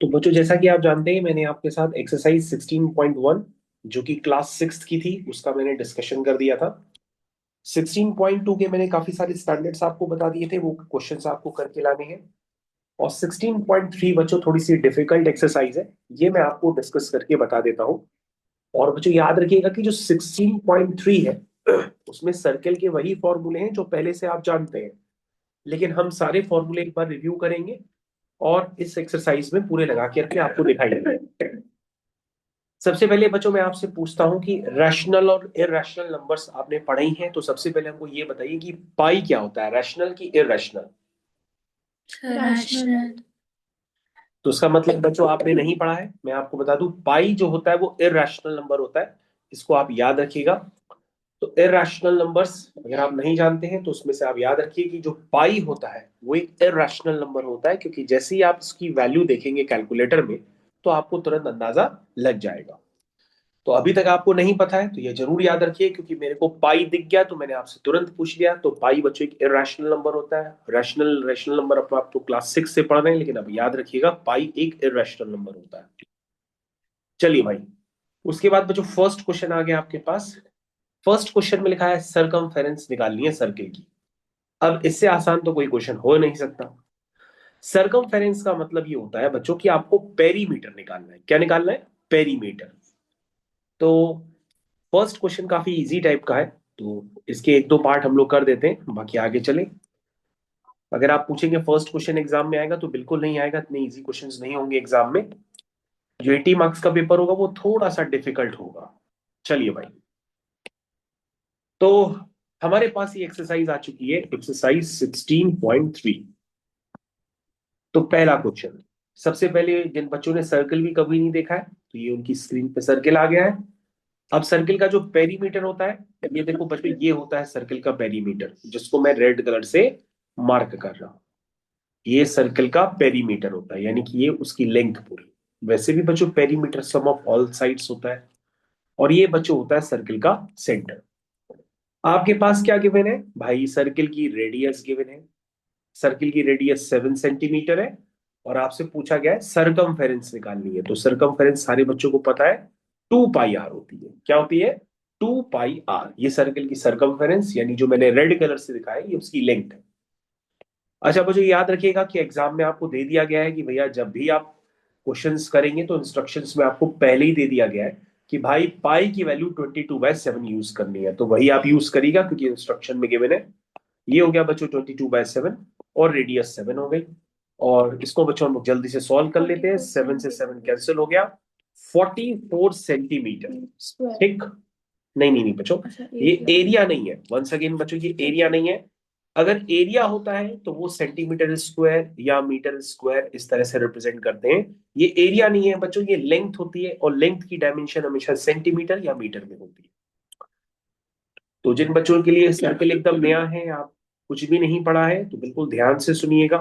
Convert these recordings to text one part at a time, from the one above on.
तो बच्चों जैसा कि आप जानते हैं मैंने आपके साथ एक्सरसाइज 16.1 जो कि क्लास सिक्स की थी उसका मैंने डिस्कशन कर दिया था। 16.2 के मैंने काफी सारे स्टैंडर्ड्स आपको बता दिए थे, वो क्वेश्चंस आपको करके लाने हैं। और 16.3 बच्चों थोड़ी सी डिफिकल्ट एक्सरसाइज है, ये मैं आपको डिस्कस करके बता देता हूँ। और बच्चों याद रखिएगा कि जो 16.3 है उसमें सर्कल के वही फॉर्मूले हैं जो पहले से आप जानते हैं, लेकिन हम सारे फॉर्मूले एक बार रिव्यू करेंगे और इस एक्सरसाइज में पूरे लगा करके आपको दिखाएंगे। सबसे पहले बच्चों मैं आपसे पूछता हूं कि रैशनल और इरैशनल नंबर्स आपने पढ़े ही हैं, तो सबसे पहले हमको ये बताइए कि पाई क्या होता है, रैशनल की इरैशनल। रैशनल। तो उसका मतलब बच्चों आपने नहीं पढ़ा है, मैं आपको बता दूं पाई जो होता है वो इरैशनल नंबर होता है, इसको आप याद रखिएगा। तो इरैशनल नंबर्स अगर आप नहीं जानते हैं तो उसमें से आप याद रखिए कि जो पाई होता है वो एक इरैशनल नंबर होता है, क्योंकि जैसे ही आप इसकी वैल्यू देखेंगे कैलकुलेटर में तो आपको तुरंत अंदाजा लग जाएगा। तो अभी तक आपको नहीं पता है तो ये जरूर याद रखिए, क्योंकि मेरे को पाई दिख गया तो मैंने आपसे तुरंत पूछ लिया। तो पाई बच्चों एक इरेशनल नंबर होता है। रैशनल रैशनल नंबर अब आप तो क्लास सिक्स से पढ़ रहे हैं, लेकिन अब याद रखिएगा पाई एक इरेशनल नंबर होता है। चलिए भाई, उसके बाद बच्चों फर्स्ट क्वेश्चन आ गया आपके पास। फर्स्ट क्वेश्चन में लिखा है सरकमफेरेंस निकालनी है सर्किल की। अब इससे आसान तो कोई क्वेश्चन हो नहीं सकता। सरकमफेरेंस का मतलब ये होता है बच्चों कि आपको पेरीमीटर निकालना है। क्या निकालना है? पेरीमीटर। तो फर्स्ट क्वेश्चन काफी इजी टाइप का है, तो इसके एक दो पार्ट हम लोग कर देते हैं, बाकी आगे चले। अगर आप पूछेंगे फर्स्ट क्वेश्चन एग्जाम में आएगा तो बिल्कुल नहीं आएगा, इतने इजी क्वेश्चंस नहीं होंगे एग्जाम में। जो 80 मार्क्स का पेपर होगा वो थोड़ा सा डिफिकल्ट होगा। चलिए भाई, तो हमारे पास ये एक्सरसाइज आ चुकी है, एक्सरसाइज 16.3। तो पहला क्वेश्चन, सबसे पहले जिन बच्चों ने सर्कल भी कभी नहीं देखा है तो ये उनकी स्क्रीन पे सर्कल आ गया है। अब सर्किल का जो पेरीमीटर होता है, ये देखो बच्चों ये होता है सर्किल का पेरीमीटर, जिसको मैं रेड कलर से मार्क कर रहा हूं। ये सर्किल का पेरीमीटर होता है, यानी कि ये उसकी लेंथ पूरी। वैसे भी बच्चों perimeter sum of all sides होता है। और ये बच्चों होता है सर्किल का सेंटर। आपके पास क्या गिवन है भाई? सर्किल की रेडियस गिवन है। सर्किल की रेडियस 7 सेंटीमीटर है। और आपसे पूछा गया है सरकमफेरेंस निकालनी है। तो सरकमफेरेंस सारे बच्चों को पता है, 2 पाई आर होती है। क्या होती है? 2 पाई आर। ये सर्किल की सरकमफेरेंस, यानी जो मैंने रेड कलर से दिखाया है, ये उसकी लेंथ है। अच्छा बच्चों याद रखिएगा कि एग्जाम में आपको दे दिया गया है कि भैया जब भी आप क्वेश्चंस करेंगे तो इंस्ट्रक्शंस में आपको पहले ही दे दिया गया है कि भाई पाई की वैल्यू 22/7 यूज करनी है। तो वही आप यूज करिएगा, क्योंकि इंस्ट्रक्शन में गिवन है। ये हो गया बच्चों 22/7, और रेडियस 7 हो गई। और इसको बच्चों हम लोग जल्दी से सॉल्व कर लेते हैं। 7 से 7 कैंसिल हो गया, 44 सेंटीमीटर। ठीक? नहीं नहीं नहीं बच्चों, ये एरिया नहीं है। वंस अगेन बच्चों ये एरिया नहीं है। अगर एरिया होता है तो वो सेंटीमीटर स्क्वायर या मीटर स्क्वायर इस तरह से रिप्रेजेंट करते हैं। ये एरिया नहीं है बच्चों, ये लेंथ होती है, और लेंथ की डायमेंशन हमेशा सेंटीमीटर या मीटर में होती है। तो जिन बच्चों के लिए सर्कल एकदम नया है, आप कुछ भी नहीं पढ़ा है, तो बिल्कुल ध्यान से सुनिएगा।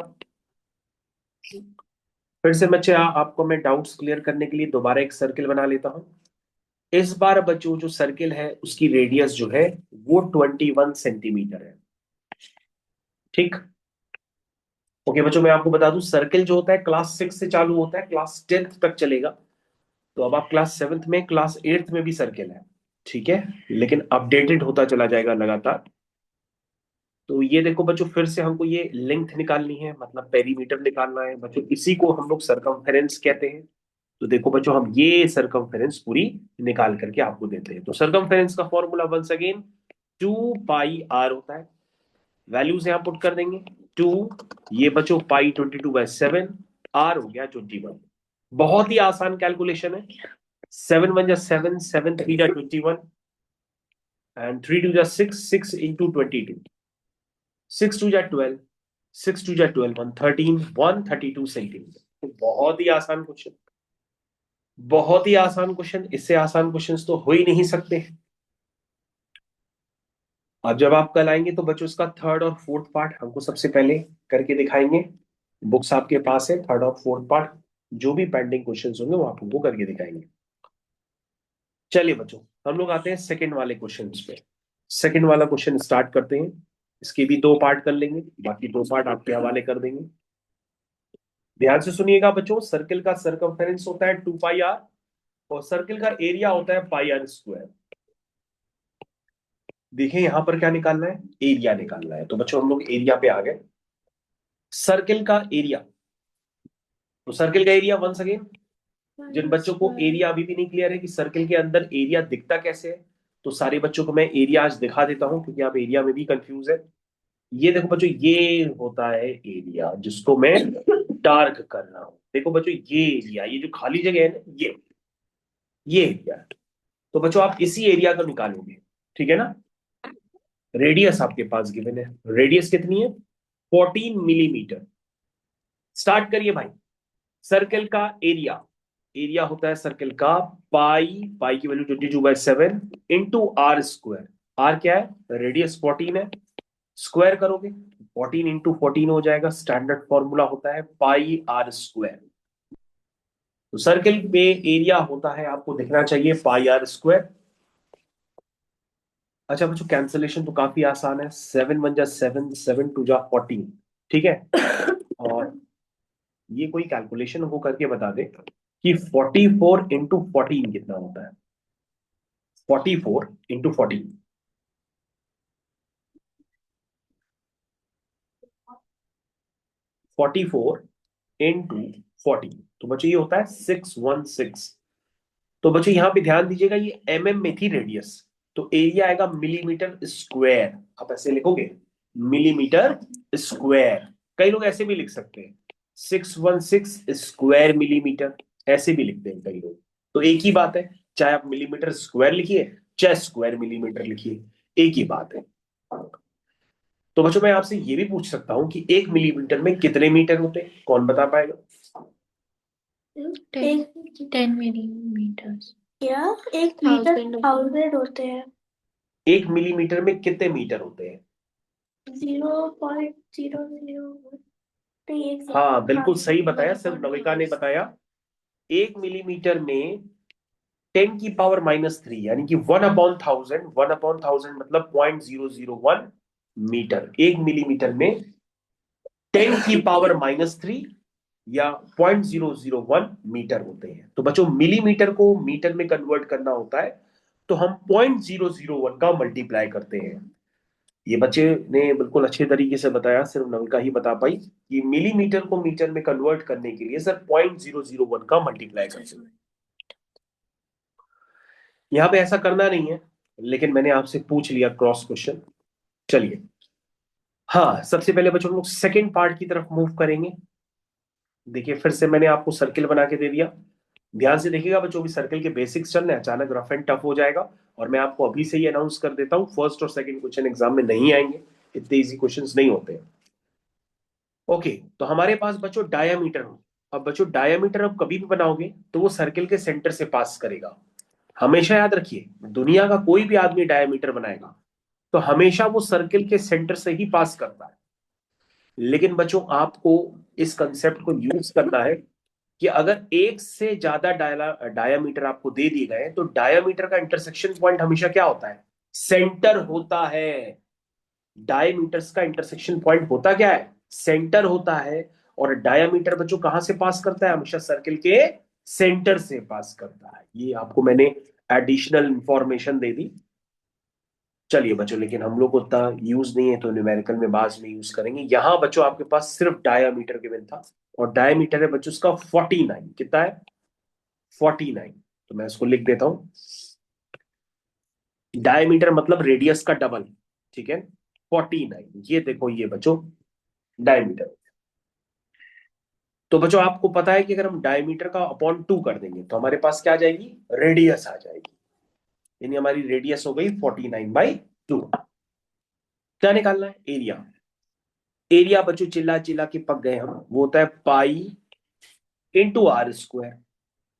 फिर से बच्चे आपको मैं डाउट्स क्लियर करने के लिए दोबारा एक सर्किल बना लेता हूं। इस बार बच्चों जो सर्किल है उसकी रेडियस जो है वो 21 सेंटीमीटर है। ठीक? ओके बच्चों, मैं आपको बता दूं सर्किल जो होता है क्लास सिक्स से चालू होता है, क्लास टेंथ तक चलेगा। तो अब आप क्लास सेवन्थ में, क्लास एट्थ में भी सर्किल है। ठीक है, लेकिन अपडेटेड होता चला जाएगा लगातार। तो ये देखो बच्चों, फिर से हमको ये लेंथ निकालनी है, मतलब पेरीमीटर निकालना है बच्चों, इसी को हम लोग सरकमफेरेंस कहते हैं। तो देखो बच्चों, हम ये सरकमफेरेंस पूरी निकाल करके आपको देते हैं। तो सरकमफेरेंस का formula once again 2 pi r होता है। वैल्यूज यहां पुट कर देंगे। 2, ये बच्चों पाई 22/7, आर हो गया 21। बहुत ही आसान कैलकुलेशन है। 7 1 जा 7, 7 3 जा 21, एंड 3 2 जा 6, 6 into 22, 6 2 जा 12, 6 2 जा 12, 132 सेंटीमीटर। तो बहुत ही आसान क्वेश्चन, बहुत ही आसान क्वेश्चन। इससे आसान क्वेश्चंस तो हो ही नहीं सकते। अब जब आप कल आएंगे तो बच्चों इसका थर्ड और फोर्थ पार्ट हमको सबसे पहले करके दिखाएंगे। बुक्स आपके पास है, थर्ड और फोर्थ पार्ट जो भी पेंडिंग क्वेश्चंस होंगे वो आप हमको करके दिखाएंगे। चलिए बच्चों, हम लोग आते हैं सेकंड वाले क्वेश्चंस पे। सेकंड वाला क्वेश्चन स्टार्ट करते हैं। इसके भी दो पार्ट कर लेंगे, बाकी दो पार्ट आपके हवाले कर देंगे। ध्यान से सुनिएगा बच्चों, सर्किल का सर्कमफेरेंस होता है 2 पाई आर और सर्किल का एरिया होता है पाई आर स्क्वायर। देखिए यहां पर क्या निकालना है, एरिया निकालना है। तो बच्चों हम लोग एरिया पे आ गए। सर्किल का एरिया, तो सर्किल का एरिया वंस अगेन, जिन बच्चों को एरिया अभी भी नहीं क्लियर है कि सर्किल के अंदर एरिया दिखता कैसे है, तो सारे बच्चों को मैं एरिया आज दिखा देता हूं, क्योंकि आप एरिया में भी कंफ्यूज है। ये देखो बच्चों, ये होता है एरिया जिसको मैं डार्क कर रहा हूं। देखो बच्चों, ये एरिया, ये जो खाली जगह है ना, ये एरिया। तो बच्चों आप इसी एरिया को निकालोगे, ठीक है ना। रेडियस आपके पास गिवन है, रेडियस कितनी है, 14 मिलीमीटर। स्टार्ट करिए भाई। सर्कल का एरिया, एरिया होता है सर्कल का पाई, पाई की value 22/7 into r square. R क्या है, रेडियस 14 है, स्क्वायर करोगे 14 इंटू 14 हो जाएगा। स्टैंडर्ड फॉर्मूला होता है पाई आर स्क्वायर। तो सर्कल पे एरिया होता है, आपको दिखना चाहिए पाई आर स्क्वायर। अच्छा बच्चों, कैंसलेशन तो काफी आसान है, 7 1 जा 7, 7 2 जा 14, ठीक है। और ये कोई कैलकुलेशन हो करके बता दे कि 44 इंटू 14 कितना होता है। 44 इंटू 14, 44 इंटू 14, तो बच्चों ये होता है 616। तो बच्चों यहां पे ध्यान दीजिएगा, ये एमएम में थी रेडियस, तो एरिया आएगा मिलीमीटर स्क्वायर। आप ऐसे लिखोगे मिलीमीटर स्क्वायर। कई लोग ऐसे भी लिख सकते हैं, 616 स्क्वायर मिलीमीटर, ऐसे भी लिखते हैं कई लोग। तो एक ही बात है, चाहे आप मिलीमीटर स्क्वायर लिखिए चाहे स्क्वायर मिलीमीटर लिखिए, एक ही बात है। तो बच्चों मैं आपसे ये भी पूछ सकता हूं कि 1 मिलीमीटर में कितने मीटर होते हैं, कौन बता पाएगा। 10 मिलीमीटर। क्या 1 मीटर 1000 होते हैं। 1 मिलीमीटर में कितने मीटर होते हैं। 0.001। नहीं, एक हाँ बिल्कुल हाँ, सही बताया, सिर्फ नविका ने बताया। 1 मिलीमीटर में 10 की पावर -3, यानी कि 1/1000, 1/1000 मतलब 0.001 मीटर। 1 मिलीमीटर में 10 की पावर -3 या 0.001 मीटर होते हैं। तो बच्चों मिलीमीटर को मीटर में कन्वर्ट करना होता है, तो हम 0.001 का मल्टीप्लाई करते हैं। ये बच्चे ने बिल्कुल अच्छे तरीके से बताया, सिर्फ नविका ही बता पाई कि मिलीमीटर को मीटर में कन्वर्ट करने के लिए सर 0.001 का मल्टीप्लाई करते हैं। यहाँ पे ऐसा करना नहीं है, लेकिन मैंने आपसे पूछ लिया क्रॉस क्वेश्चन। चलिए, हाँ सबसे पहले बच्चों हम लोग सेकेंड पार्ट की तरफ मूव करेंगे। देखिए फिर से मैंने आपको सर्किल बना के दे दिया। ध्यान से देखिएगा बच्चों, भी सर्किल के बेसिक्स चल रहे हैं, अचानक रफ एंड टफ हो जाएगा। और मैं आपको अभी से ही अनाउंस कर देता हूँ, फर्स्ट और सेकंड क्वेश्चन एग्जाम में नहीं आएंगे, इतने इजी क्वेश्चंस नहीं होते हैं। ओके, तो हमारे पास बच्चों डायामीटर हो। अब बच्चों डायामीटर अब कभी भी बनाओगे तो वो सर्किल के सेंटर से पास करेगा। हमेशा याद रखिए, दुनिया का कोई भी आदमी डायामीटर बनाएगा तो हमेशा वो सर्किल के सेंटर से ही पास करता है। लेकिन बच्चों आपको इस कंसेप्ट को यूज करना है कि अगर एक से ज्यादा डायामीटर आपको दे दिए गए तो डायामीटर का इंटरसेक्शन पॉइंट हमेशा क्या होता है, सेंटर होता है। डायमीटर्स का इंटरसेक्शन पॉइंट होता क्या है, सेंटर होता है। और डायामीटर बच्चों कहां से पास करता है, हमेशा सर्किल के सेंटर से पास करता है। ये आपको मैंने एडिशनल इंफॉर्मेशन दे दी। चलिए बच्चों, लेकिन हम लोग को उतना यूज नहीं है, तो न्यूमेरिकल में बाद में यूज करेंगे। यहां बच्चों आपके पास सिर्फ डायामीटर गिवन था, और डायामीटर है बच्चों उसका 49। कितना है, 49। तो मैं इसको लिख देता हूं, डायमीटर मतलब रेडियस का डबल, ठीक है। 49, ये देखो ये बच्चों डायमीटर। तो बच्चों आपको पता है कि अगर हम डायमीटर का अपॉन 2 कर देंगे तो हमारे पास क्या आ जाएगी, रेडियस आ जाएगी। यानी हमारी रेडियस हो गई 49/2। क्या निकालना है, एरिया। एरिया बच्चों चिल्ला चिल्ला के पक गए हम, वो होता है पाई इंटू आर स्क्वायर,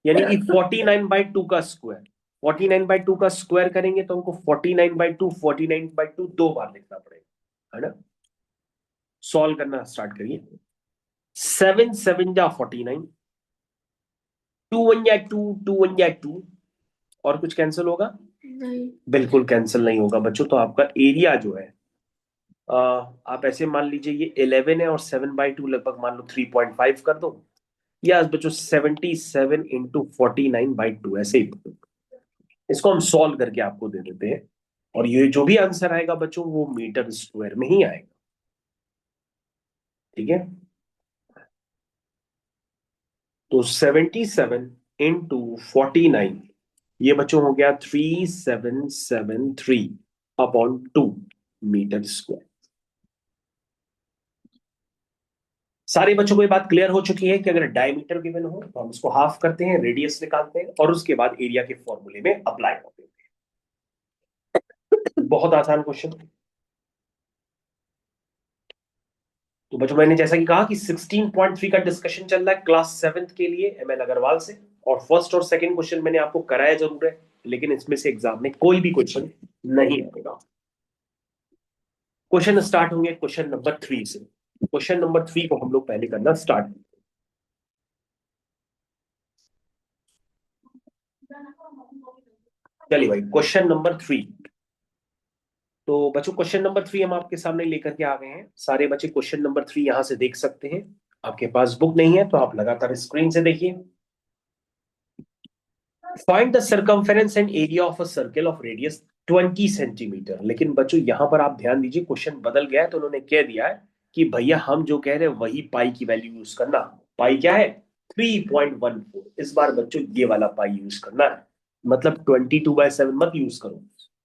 यानी कि 49/2 का स्क्वायर। 49/2 का स्क्वायर करेंगे तो हमको 49/2, 49/2 दो बार लिखना पड़ेगा, है ना। सॉल्व करना स्टार्ट करिए। 7 7 जा 49, 2 1 जा 2, 2 1 जा 2, और कुछ कैंसिल होगा, नहीं। बिल्कुल कैंसिल नहीं होगा बच्चों। तो आपका एरिया जो है आप ऐसे मान लीजिए ये 11 है और 7/2 लगभग मान लो 3.5 कर दो, या बच्चों 77 × 49/2 ऐसे ही। इसको हम सॉल्व करके आपको दे देते हैं, और ये जो भी आंसर आएगा बच्चों वो मीटर स्क्वायर में ही आएगा। ठीक है, तो 77 × 49, ये बच्चों हो गया 3773/2 मीटर स्क्वायर। सारे बच्चों को ये बात क्लियर हो चुकी है कि अगर डायमीटर गिवन हो तो हम उसको हाफ करते हैं, रेडियस निकालते हैं, और उसके बाद एरिया के फॉर्मूले में अप्लाई करते हैं। बहुत आसान क्वेश्चन। तो बच्चों मैंने जैसा कि कहा कि 16.3 का डिस्कशन चल रहा है क्लास 7th के लिए ML अग्रवाल से, और फर्स्ट और सेकंड क्वेश्चन मैंने आपको कराया जरूर है, लेकिन इसमें से एग्जाम में कोई भी क्वेश्चन नहीं आएगा। क्वेश्चन स्टार्ट होंगे क्वेश्चन नंबर 3 से। क्वेश्चन नंबर 3 को हम लोग पहले करना स्टार्ट। चलिए भाई, क्वेश्चन नंबर 3। तो बच्चों क्वेश्चन नंबर 3 हम आपके सामने लेकर के आ गए हैं। सारे बच्चे क्वेश्चन नंबर 3 यहां से देख सकते हैं। आपके पास बुक नहीं है तो आप लगातार स्क्रीन से देखिए। Find the circumference and area of a circle of radius 20 centimetre. लेकिन बच्चों यहां पर आप ध्यान दीजिए, क्वेश्चन बदल गया है। तो उन्होंने कह दिया है कि भैया हम जो कह रहे हैं वही पाई की वैल्यू यूज करना। पाई क्या है? 3.14। इस बार बच्चों ये वाला पाई यूज करना है, मतलब 22/7 मत यूज करो।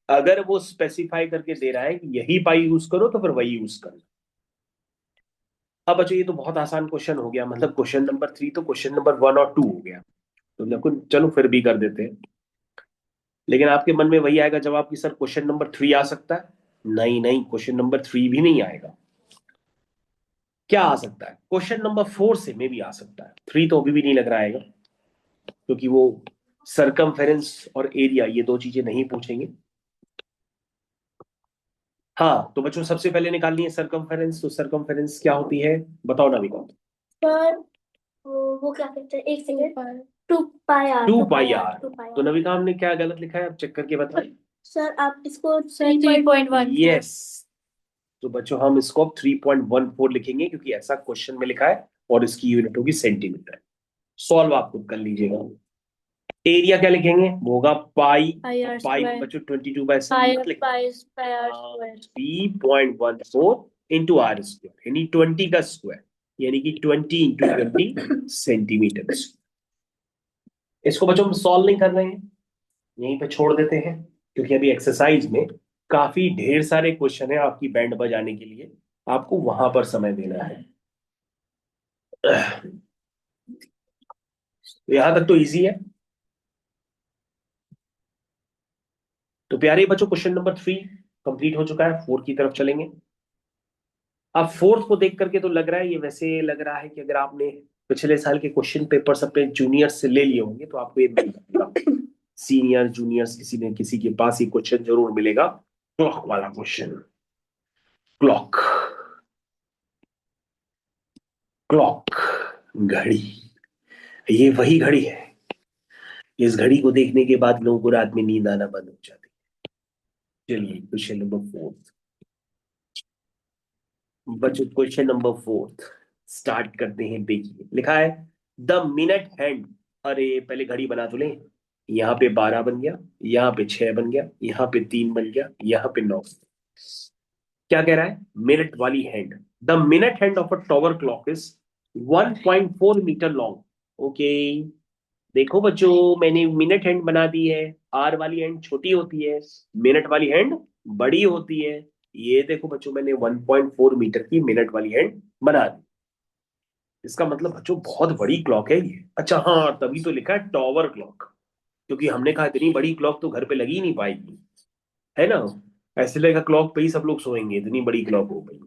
अगर वो स्पेसिफाई करके दे रहा है कि यही पाई यूज करो तो फिर वही यूज करना। अब बच्चों ये तो बहुत आसान क्वेश्चन हो गया, मतलब क्वेश्चन नंबर 3 तो क्वेश्चन नंबर 1 और 2 हो गया। तो देखो चलो फिर भी कर देते हैं। लेकिन आपके मन में वही आएगा जवाब कि सर क्वेश्चन नंबर 3 आ सकता है। नहीं नहीं, क्वेश्चन नंबर 3 भी नहीं आएगा। क्या आ सकता है? क्वेश्चन नंबर 4 से में भी आ सकता है। 3 तो अभी भी नहीं लग रहा आएगा, क्योंकि वो सरकमफेरेंस और एरिया ये दो चीजें नहीं पूछेंगे। हाँ, तो बच्चों सबसे पहले निकालनी है सरकमफेरेंस। तो सरकमफेरेंस क्या होती है बताओ ना विकास। पर वो क्या कहते हैं, एक सेकेंड। 2 pi r, 2 πr। 2 पाई तो आर। नविका हमने क्या गलत लिखा है, आप चेक करके बताएं। सर आप इसको सर 3.14। यस, तो बच्चों हम इसको 3.14 लिखेंगे, क्योंकि ऐसा क्वेश्चन में लिखा है, और इसकी यूनिट होगी सेंटीमीटर। सॉल्व आप खुद कर लीजिएगा। एरिया क्या लिखेंगे? वो होगा पाई। पाई आर पाई स्क्वायर। बच्चों 22/7 पाई मत लिखना। पाई आर स्क्वायर। 3.14 × r², यानी 20 का स्क्वायर, यानी कि 20 × 20 सेंटीमीटर। इसको बच्चों हम सॉल्व नहीं कर रहे हैं, यहीं पे छोड़ देते हैं, क्योंकि अभी एक्सरसाइज में काफी ढेर सारे क्वेश्चन है आपकी बैंड बजाने के लिए। आपको वहां पर समय देना है। तो यहां तक तो इजी है। तो प्यारे बच्चों क्वेश्चन नंबर 3 कंप्लीट हो चुका है। 4 की तरफ चलेंगे। अब 4th को देख करके तो लग रहा है, ये वैसे लग रहा है कि अगर आपने पिछले साल के क्वेश्चन पेपर्स अपने जूनियर्स से ले लिए होंगे तो आपको ये मिल जाएगा। सीनियर जूनियर्स किसी ने किसी के पास ही क्वेश्चन जरूर मिलेगा। क्लॉक वाला क्वेश्चन। क्लॉक, क्लॉक, घड़ी। ये वही घड़ी है, इस घड़ी को देखने के बाद लोगों को रात में नींद आना बंद हो जाती है। चलिए क्वेश्चन नंबर 4। बच्चों क्वेश्चन नंबर 4 स्टार्ट करते हैं। देखिए लिखा है द मिनट हैंड। अरे पहले घड़ी बना तो लें। यहाँ पे 12 बन गया, यहाँ पे 6 बन गया, यहाँ पे 3 बन गया, यहाँ पे 9। क्या कह रहा है? मिनट वाली hand. The minute hand of a tower clock is 1.4 metre long. Okay, देखो बच्चों मैंने मिनट हैंड बना दी है। आर वाली हैंड छोटी होती है, मिनट वाली हैंड बड़ी होती है। ये देखो बच्चों मैंने 1.4 मीटर की मिनट वाली हैंड बना दी। इसका मतलब बच्चों बहुत बड़ी क्लॉक है ये। अच्छा हाँ, तभी तो लिखा है टॉवर क्लॉक, क्योंकि हमने कहा इतनी बड़ी क्लॉक तो घर पे लगी ही नहीं पाएगी, है ना। ऐसे लगेगा क्लॉक पे ही सब लोग सोएंगे, इतनी बड़ी क्लॉक हो गई।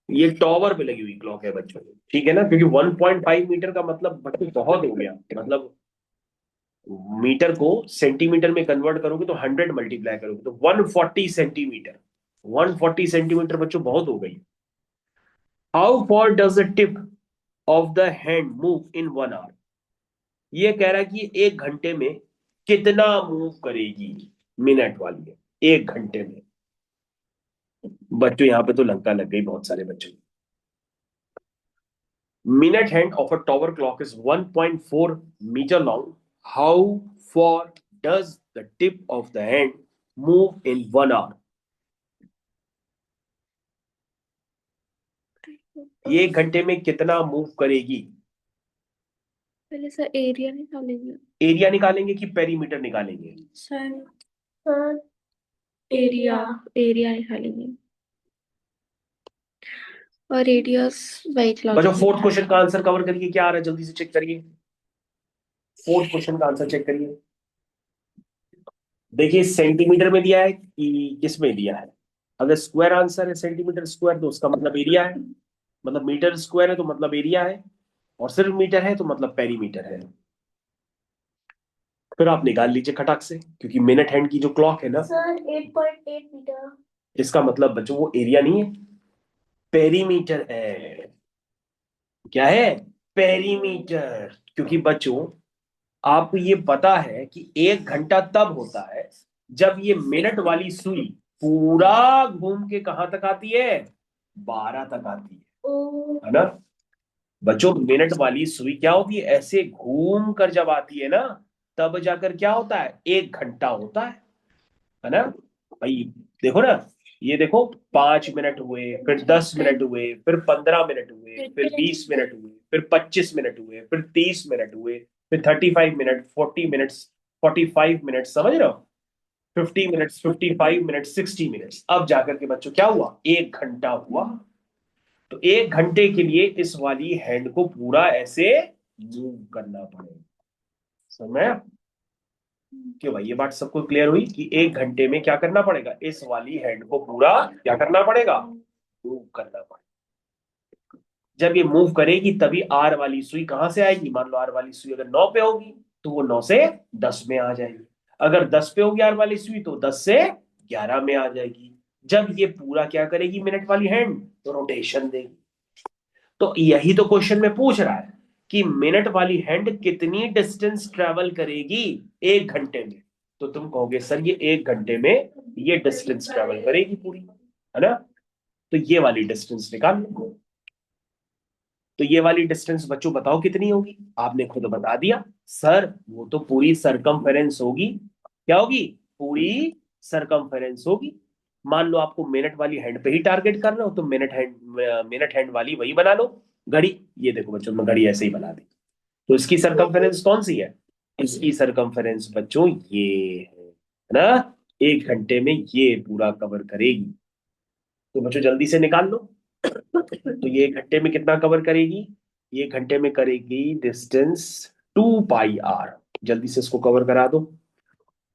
ये टॉवर पे लगी हुई क्लॉक है बच्चों, ठीक है ना, क्योंकि 1.5 मीटर का मतलब बच्चों बहुत हो गया। मतलब मीटर को सेंटीमीटर में कन्वर्ट करोगे तो 100 मल्टीप्लाई करोगे तो 140 सेंटीमीटर। 140 सेंटीमीटर बच्चों बहुत हो गई। How far does the tip of the hand move in 1 hour. ये कह रहा है कि 1 घंटे में कितना मूव करेगी मिनट वाली है, 1 घंटे में। बच्चों यहाँ पे तो लंका लग गई बहुत सारे बच्चों। Minute hand of a tower clock is 1.4 meter long. How far does the tip of the hand move in 1 hour? ये एक घंटे में कितना मूव करेगी? पहले सर एरिया निकालेंगे। एरिया निकालेंगे कि पेरीमीटर निकालेंगे? सर एरिया एरिया निकालेंगे और रेडियस वही चला बच्चों फोर्थ क्वेश्चन का आंसर कवर करिए, क्या आ रहा है जल्दी से चेक करिए। फोर्थ क्वेश्चन का आंसर चेक करिए। देखिए सेंटीमीटर में दिया है कि किस में दिया है। अगर स्क्वायर आंसर है सेंटीमीटर स्क्वायर तो उसका मतलब एरिया है, मतलब मीटर स्क्वायर है तो मतलब एरिया है, और सिर्फ मीटर है तो मतलब पेरीमीटर है। फिर आप निकाल लीजिए खटाक से, क्योंकि मिनट हैंड की जो क्लॉक है ना सर 8.8 मीटर। इसका मतलब बच्चों वो एरिया नहीं है, पेरीमीटर है। क्या है? पेरीमीटर। क्योंकि बच्चों आपको ये पता है कि 1 घंटा तब होता है जब ये मिनट वाली सुई पूरा घूम के कहां तक आती है? 12 तक आती है ना। बच्चों मिनट वाली सुई क्या होती है? ऐसे घूम कर जब आती है ना तब जाकर क्या होता है? 1 घंटा होता है ना भाई। देखो ना, ये देखो 5 मिनट हुए, फिर 10 मिनट हुए, फिर 15 मिनट हुए, फिर 20 मिनट हुए, फिर 25 मिनट हुए, फिर 30 मिनट हुए, फिर 35 मिनट, 40 मिनट्स, 45 मिनट, समझ रहे हो? 50 मिनट्स, 55 मिनट्स, 60 मिनट्स, अब जाकर के बच्चों क्या हुआ? 1 घंटा हुआ। तो 1 घंटे के लिए इस वाली हैंड को पूरा ऐसे मूव करना पड़ेगा। समझ में आया? क्यों भाई, ये बात सबको क्लियर हुई कि 1 घंटे में क्या करना पड़ेगा? इस वाली हैंड को पूरा क्या करना पड़ेगा? मूव करना पड़ेगा। जब ये मूव करेगी तभी आर वाली सुई कहां से आएगी? मान लो आर वाली सुई अगर 9 पे होगी तो वो 9 से 10 में आ जाएगी। अगर 10 पे होगी आर वाली सुई तो 10 से 11 में आ जाएगी। जब ये पूरा क्या करेगी मिनट वाली हैंड? तो रोटेशन देगी। तो यही तो क्वेश्चन में पूछ रहा है कि मिनट वाली हैंड कितनी डिस्टेंस ट्रेवल करेगी 1 घंटे में। तो तुम कहोगे सर ये 1 घंटे में ये डिस्टेंस ट्रेवल करेगी पूरी, है ना। तो ये वाली डिस्टेंस निकाल लो। तो ये वाली डिस्टेंस बच्चों बताओ कितनी होगी? आपने खुद बता दिया सर, वो तो पूरी सरकमफेरेंस होगी। क्या होगी? पूरी सरकमफेरेंस होगी। मान लो आपको मिनट वाली हैंड पे ही टारगेट करना हो तो मिनट हैंड वाली वही बना लो घड़ी। ये देखो बच्चों मैं घड़ी ऐसे ही बना दी। तो इसकी सरकमफेरेंस कौन सी है? इसकी सरकमफेरेंस बच्चों ये है ना। 1 घंटे में ये पूरा कवर करेगी। तो बच्चों जल्दी से निकाल लो। तो ये 1 घंटे में कितना कवर करेगी? ये 1 घंटे में करेगी डिस्टेंस 2 पाई आर। जल्दी से इसको कवर करा दो।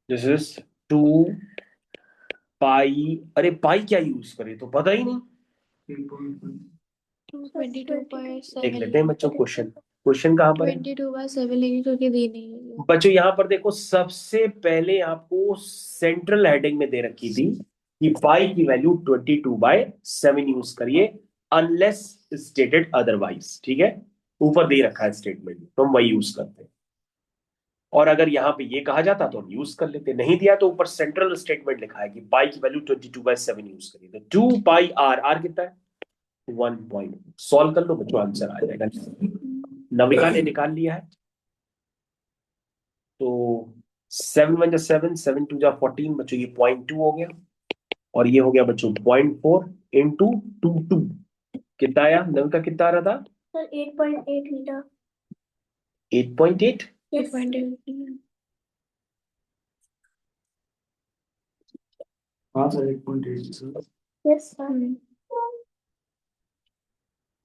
दिस इज 2 पाई। अरे पाई क्या यूज करे तो पता ही नहीं। 22/7 देख लेते हैं बच्चों क्वेश्चन। क्वेश्चन कहाँ पर है? 22/7 लेनी क्योंकि दी नहीं है। बच्चों यहाँ पर देखो सबसे पहले आपको सेंट्रल हेडिंग में दे रखी थी कि पाई की वैल्यू 22/7 यूज करिए अनलेस स्टेटेड अदरवाइज। ठीक है, ऊपर दे रखा है स्टेटमेंट तो हम वही यूज करते हैं। और अगर यहाँ पे ये कहा जाता तो हम यूज कर लेते, नहीं दिया तो ऊपर सेंट्रल स्टेटमेंट लिखा है कि पाई की वैल्यू 22/7 यूज करिए। तो 2 पाई आर, आर कितना है? 1 पॉइंट। सॉल्व कर लो बच्चों आंसर आ जाएगा। नविका ने निकाल लिया है। तो 7 1 जा 7, 7 2 जा 14 बच्चों, ये 0.2 हो गया। और ये हो गया बच्चों 0.4 इंटू 2 कितना आया? नविका कितना आ रहा था? Sir 8.8 metre. 8.8। यस 8.8 हाँ सर 8.8। Yes sir.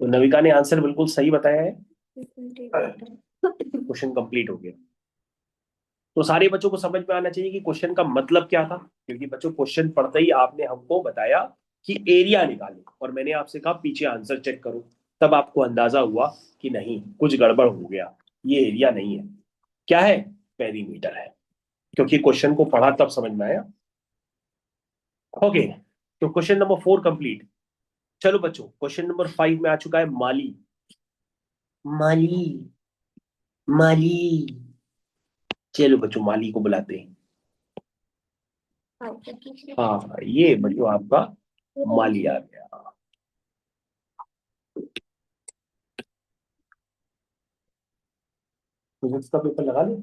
तो नविका ने आंसर बिल्कुल सही बताया है। 8.8 क्वेश्चन कंप्लीट हो गया। तो सारे बच्चों को समझ में आना चाहिए कि क्वेश्चन का मतलब क्या था। क्योंकि बच्चों क्वेश्चन पढ़ते ही आपने हमको बताया कि एरिया निकालो, और मैंने आपसे कहा पीछे आंसर चेक करो। तब आपको अंदाजा हुआ कि नहीं कुछ गड़बड़ हो गया, ये एरिया नहीं है। क्या है? पेरीमीटर है। क्योंकि क्वेश्चन को पढ़ा तब समझ में आया। ओके, तो क्वेश्चन नंबर 4 कंप्लीट। चलो बच्चों क्वेश्चन नंबर 5 में आ चुका है माली। माली, माली। चलो बच्चों माली को बुलाते हैं। हाँ ये बच्चों आपका माली आ गया। फिजिक्स का पेपर लगा ले।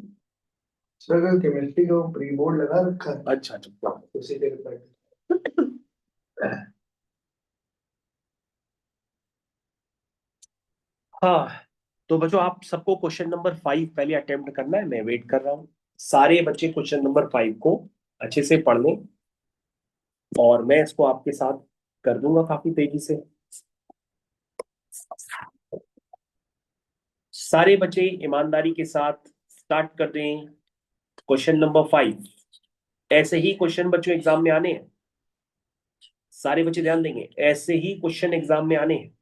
सर केमिस्ट्री का प्री बोर्ड लगा रखा है। अच्छा अच्छा। उसी के ऊपर। हाँ, तो बच्चों आप सबको क्वेश्चन नंबर 5 पहले अटेम्प्ट करना है, मैं वेट कर रहा हूँ। सारे बच्चे क्वेश्चन नंबर 5 को अच्छे से पढ़ लें और मैं इसको आपके साथ कर दूंगा काफी तेजी से। सारे बच्चे ईमानदारी के साथ स्टार्ट कर दें क्वेश्चन नंबर 5। ऐसे ही क्वेश्चन बच्चों एग्जाम में आने हैं, सारे बच्चे ध्यान देंगे, ऐसे ही क्वेश्चन एग्जाम में आने हैं।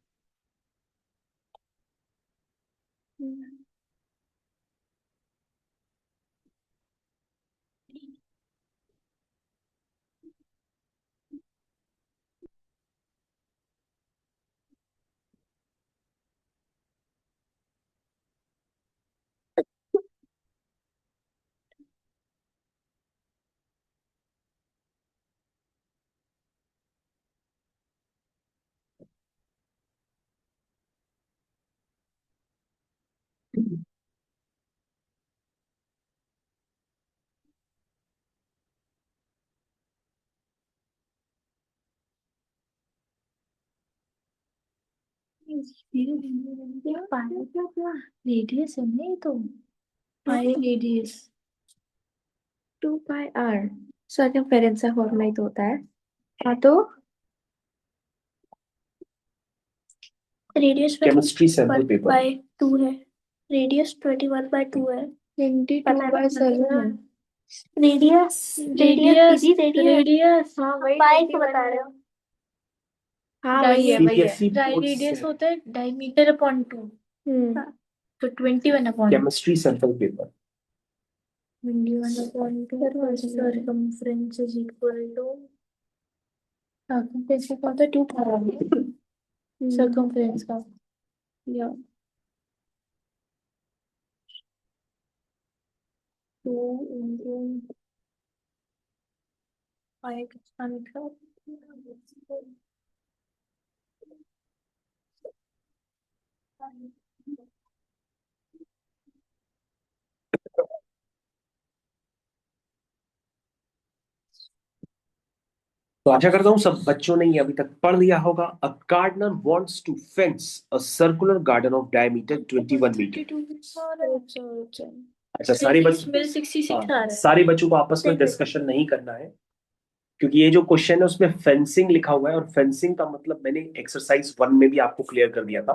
रेडियस है नहीं तो pi radius 2 pi r circumference का फॉर्मूला ही तो होता है। हाँ तो radius chemistry sample paper by 2 है, रेडियस 21/2 है, 22/7 है। रेडियस रेडियस रेडियस रेडियस हाँ वही पाई को बता रहे हो। हाँ वही है वही है। सीबीएसई बोर्ड रेडियस से होता है डायमीटर अपॉन 2 तो 21 upon chemistry sample paper 21 upon 2 circumference is equal to circumference का होता है 2 पाई सर्कमफ्रेंस का या 2 into पाई का मतलब तो आशा करता हूं सब बच्चों ने ये अभी तक पढ़ लिया होगा। A gardener wants to fence a circular garden of diameter 21 metre. अच्छा, सारे बच्चों मेरे 66 आ रहा है। सारे बच्चों को आपस में डिस्कशन नहीं करना है, क्योंकि ये जो क्वेश्चन है उसमें फेंसिंग लिखा हुआ है और फेंसिंग का मतलब मैंने एक्सरसाइज 1 में भी आपको क्लियर कर दिया था।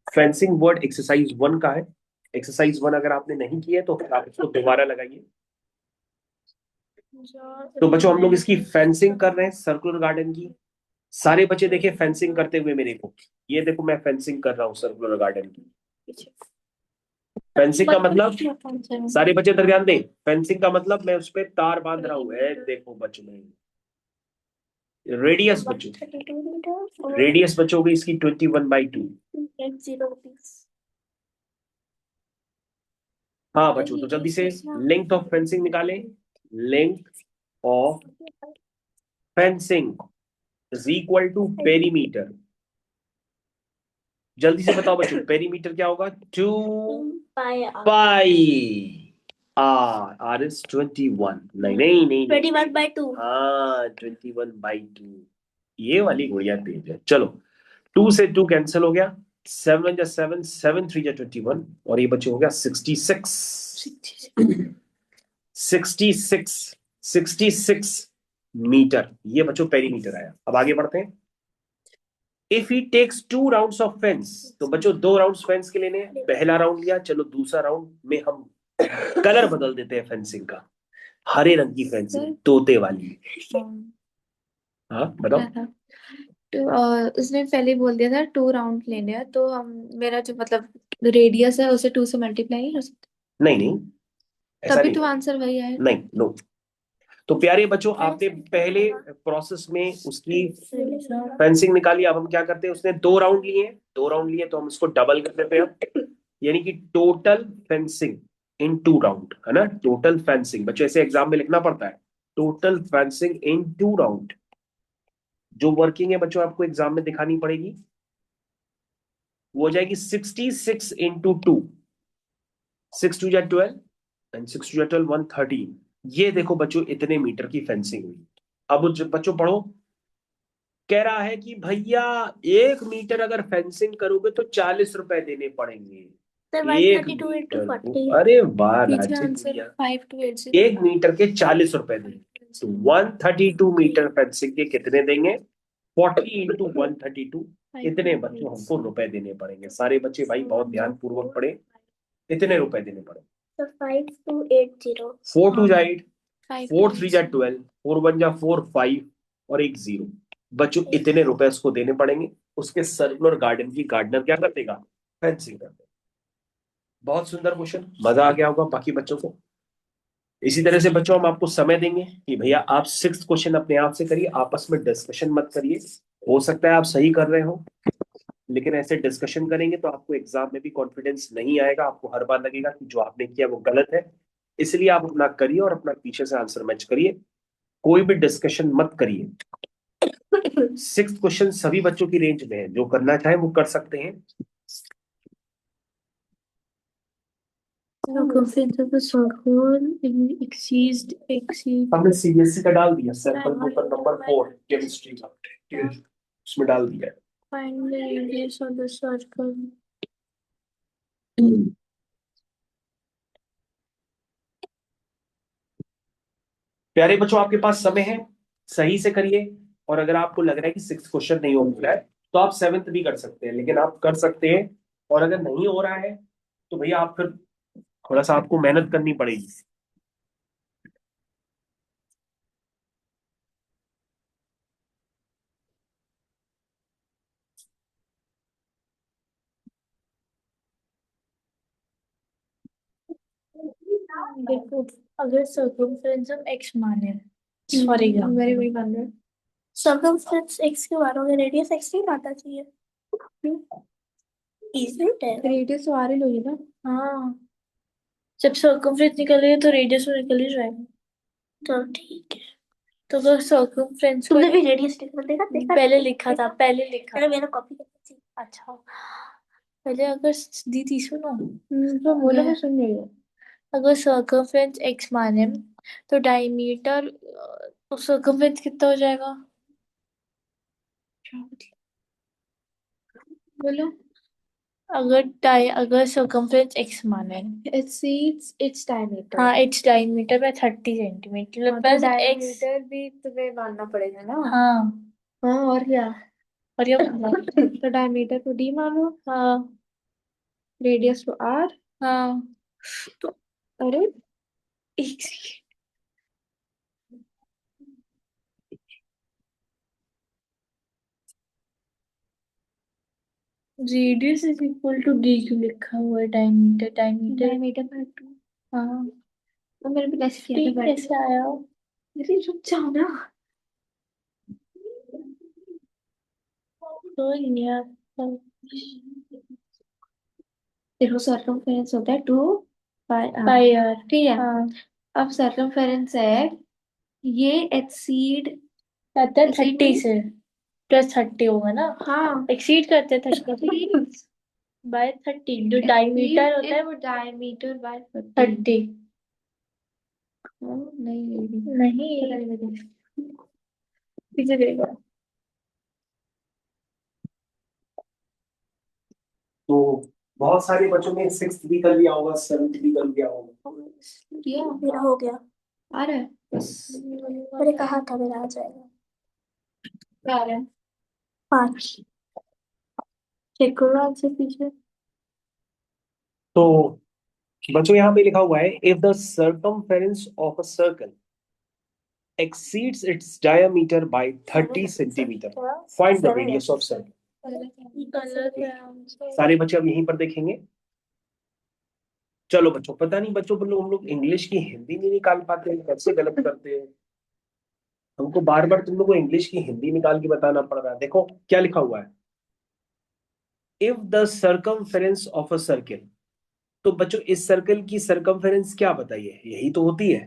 फेंसिंग वर्ड एक्सरसाइज 1 का है। एक्सरसाइज 1 अगर आपने नहीं की है तो फिर आप इसको दोबारा लगाइए। तो बच्चों हम लोग इसकी फेंसिंग कर रहे हैं सर्कुलर गार्डन की। सारे बच्चे देखे फेंसिंग करते हुए मेरे को, ये देखो मैं फेंसिंग कर रहा हूँ सर्कुलर गार्डन की। फेंसिंग का मतलब सारे बच्चे इधर ध्यान दें, फेंसिंग का मतलब मैं उस पर तार बांध रहा हूँ। देखो बच्चों में रेडियस बच्चों, 32 मीटर रेडियस बच्चों की इसकी 21/2। 0 रुपीस। हाँ बच्चों, तो जल्दी से लेंथ ऑफ फेंसिंग निकालें। Length of fencing is equal to perimeter. जल्दी से बताओ बच्चों, पेरीमीटर क्या होगा? 2 पाई आर। Are is 21। नहीं नहीं नहीं 21/2। हाँ 21/2। ये वाली गुड़िया तेज है। चलो 2 से 2 कैंसिल हो गया। 7 जा 7, 7 3 जा 21 और ये बच्चे हो गया 66। 66 मीटर ये बच्चों पेरीमीटर आया। अब आगे बढ़ते हैं। If he takes 2 rounds of fence, तो बच्चों 2 राउंड्स फेंस के लेने हैं। पहला राउंड लिया, चलो दूसरा राउंड में हम कलर बदल देते हैं फेंसिंग का। हरे रंग की फेंसिंग, तोते वाली। हाँ बताओ। तो उसने पहले ही बोल दिया था 2 राउंड लेने हैं, तो हम मेरा जो मतलब रेडियस है उसे 2 से मल्टीप्लाई कर सकते नहीं नहीं, ऐसा तभी नहीं तो आंसर वही आए। नहीं नो। तो प्यारे बच्चों, आपने पहले प्रोसेस में उसकी फेंसिंग निकाली। अब हम क्या करते हैं, उसने 2 राउंड लिए, 2 राउंड लिए तो हम इसको डबल कर देते हैं। यानी कि टोटल फेंसिंग इन 2 राउंड, है ना। टोटल फेंसिंग बच्चों ऐसे एग्जाम में लिखना पड़ता है, टोटल फेंसिंग इन 2 राउंड। जो वर्किंग है बच्चों आपको एग्जाम में दिखानी पड़ेगी, वो हो जाएगी 66 इंटू 2, 6 2 12 एंड 6 2 12 113। ये देखो बच्चों इतने मीटर की फेंसिंग हुई। अब बच्चों पढ़ो, कह रहा है कि भैया 1 मीटर अगर फेंसिंग करोगे तो 40 रुपए देने पड़ेंगे। सर एक 132 into मीटर को, 40 अरे वाह पीछे रांची आंसर गुड़िया, 5280 1 मीटर के 40 रुपए देंगे। तो 132 मीटर फेंसिंग के कितने देंगे? 40 इंटू 132। इतने बच्चों हमको रुपए देने पड़ेंगे। सारे बच्चे भाई बहुत ध्यान पूर्वक पढ़े, इतने रुपए देने पड़ेंगे। सर 5280 4 2 8, 4 3 जा 5280 12, 4 1 जा 4 5 और एक 0। बच्चों इतने रुपए उसको देने पड़ेंगे। उसके सर्कुलर गार्डन की गार्डनर क्या कर देगा? फेंसिंग कर देगा। बहुत सुंदर क्वेश्चन, मजा आ गया होगा बाकी बच्चों को। इसी तरह से बच्चों हम आपको समय देंगे कि भैया आप 6 क्वेश्चन अपने आप से करिए, आपस में डिस्कशन मत करिए। हो सकता है आप सही कर रहे हो, लेकिन ऐसे डिस्कशन करेंगे तो आपको एग्जाम में भी कॉन्फिडेंस नहीं आएगा। आपको हर बार लगेगा कि जो आपने किया वो गलत है। इसलिए आप अपना करिए और अपना पीछे से आंसर मैच करिए, कोई भी डिस्कशन मत करिए। 6 क्वेश्चन सभी बच्चों की रेंज में है, जो करना चाहे वो कर सकते हैं। circumference of a circle exceeds हमने सीबीएसई का डाल दिया, सर्कल पेपर नंबर 4 केमिस्ट्री का, उसमें डाल दिया है। find the radius of the circle। प्यारे बच्चों आपके पास समय है, सही से करिए। और अगर आपको लग रहा है कि 6 क्वेश्चन नहीं हो रहा है तो आप 7th भी कर सकते हैं, लेकिन आप कर सकते हैं। और अगर नहीं हो रहा है तो भैया आप फिर थोड़ा सा आपको मेहनत करनी पड़ेगी। देखो, अगर circumference of x माने फॉर एग्जाम्पल मेरे वही मान रहे circumference x के मानोगे रेडियस x नहीं आता चाहिए। इजी है। रेडियस तो आ रही लोगी ना। हाँ, जब circumference निकलेगा तो रेडियस तो निकल ही जाएगा। तो ठीक है। तो अगर circumference तुमने भी रेडियस देखा देखा पहले लिखा था, पहले लिखा अरे मैंने कॉपी की थी। अच्छा, पहले अगर दी थी सुनो, तो बोलो मैं सुन रही हूँ। अगर circumference x माने तो डायमीटर, तो circumference कितना हो जाएगा? बोलो। अगर circumference x माने exceeds its diameter। हाँ, its diameter by 30 centimetre plus x diameter भी तुम्हें मानना पड़ेगा ना। हाँ हाँ, और क्या? और क्या तो डायमीटर को d मानो। हाँ, रेडियस को r। हाँ, तो अरे एक radius is equal to d क्यों लिखा हुआ है? Diameter diameter by 2। हाँ, तो मेरे को ऐसे किया था, कैसे आया? अरे रुक जाओ ना। तो यार, देखो सर्कमफेरेंस होता है 2 पाई आर, ठीक है। हाँ, अब सर्कमफेरेंस है, ये एक्सीड करता है 30 से, प्लस 30 होगा ना। हाँ, एक्सीड करते हैं 30 बाय 30। जो डायमीटर होता है वो डायमीटर बाय 30। नहीं पीछे देखो। तो बहुत सारे बच्चों ने 6th भी कर लिया होगा, 7th भी कर लिया होगा। मेरा हो गया। आ रहा है बस। मैंने कहा था मेरा आ जाएगा। क्या आ रहा है? 5 चेक करो आंसर पीछे। तो बच्चों यहाँ पे लिखा हुआ है, if the circumference of a circle exceeds its diameter by 30 centimeter, find the radius of circle। सारे बच्चे अब यहीं पर देखेंगे। चलो बच्चों, पता नहीं बच्चों हम लोग इंग्लिश की हिंदी नहीं निकाल पाते हैं, कैसे गलत करते हैं। हमको बार बार तुम लोग को इंग्लिश की हिंदी निकाल के बताना पड़ रहा है। देखो क्या लिखा हुआ है, if the circumference of a circle. तो बच्चों इस सर्कल की सर्कमफेरेंस क्या बताइए, यही तो होती है।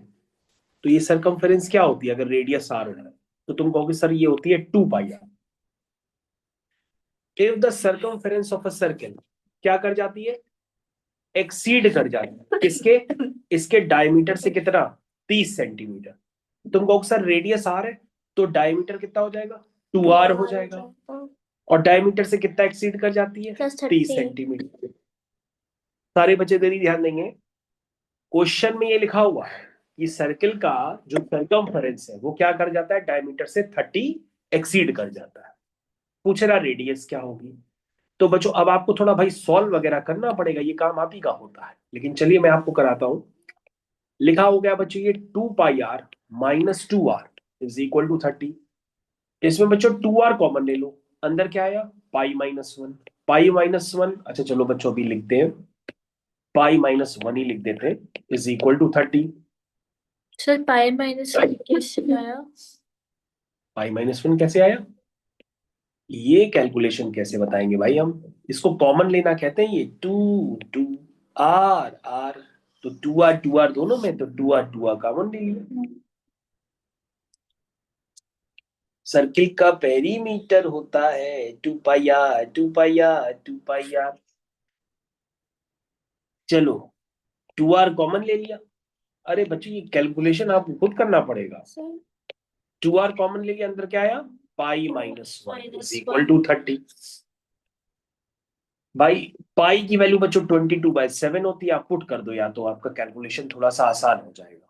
तो ये सर्कमफेरेंस क्या होती है अगर रेडियस आर है? तो तुम कहोगे सर ये होती है 2 pi r. If the circumference of a circle क्या कर जाती है, एक्सीड कर जाती है किसके, इसके डायमीटर से कितना, 30 सेंटीमीटर। तुम कहोगे सर रेडियस आर है, तो डायमीटर कितना हो जाएगा, 2r हो जाएगा। और डायमीटर से कितना एक्सीड कर जाती है, 30 सेंटीमीटर। सारे बच्चे देरी ध्यान देंगे, क्वेश्चन में ये लिखा हुआ है कि सर्किल का जो सर्कमफेरेंस है वो क्या कर जाता है, डायमीटर से 30 एक्सीड कर जाता है। पूछ रहा रेडियस क्या होगी। तो बच्चों अब आपको थोड़ा भाई सॉल्व वगैरह करना पड़ेगा, ये काम आप ही का होता है, लेकिन चलिए मैं आपको कराता हूं। लिखा हो गया बच्चों ये 2 pi r minus 2r is equal to 30। इसमें बच्चों 2r कॉमन ले लो, अंदर क्या आया, पाई-1। पाई-1, अच्छा चलो बच्चों अभी लिखते हैं, पाई-1 ही लिख देते हैं, is equal to 30। Sir pi minus कैसे आया? पाई-1 कैसे आया, ये कैलकुलेशन कैसे बताएंगे भाई हम, इसको कॉमन लेना कहते हैं, ये 2 2 आर आर, तो 2r दोनों में, तो 2r कॉमन ले लिया। सर्किल का पेरीमीटर होता है 2 pi r 2 pi r 2 pi r. चलो 2r कॉमन ले लिया। अरे बच्चों ये कैलकुलेशन आपको खुद करना पड़ेगा। 2r कॉमन ले लिया, अंदर क्या आया, पाई-1 इज इक्वल टू 30। भाई पाई की वैल्यू बच्चों 22/7 होती है, आप पुट कर दो या तो आपका कैलकुलेशन थोड़ा सा आसान हो जाएगा।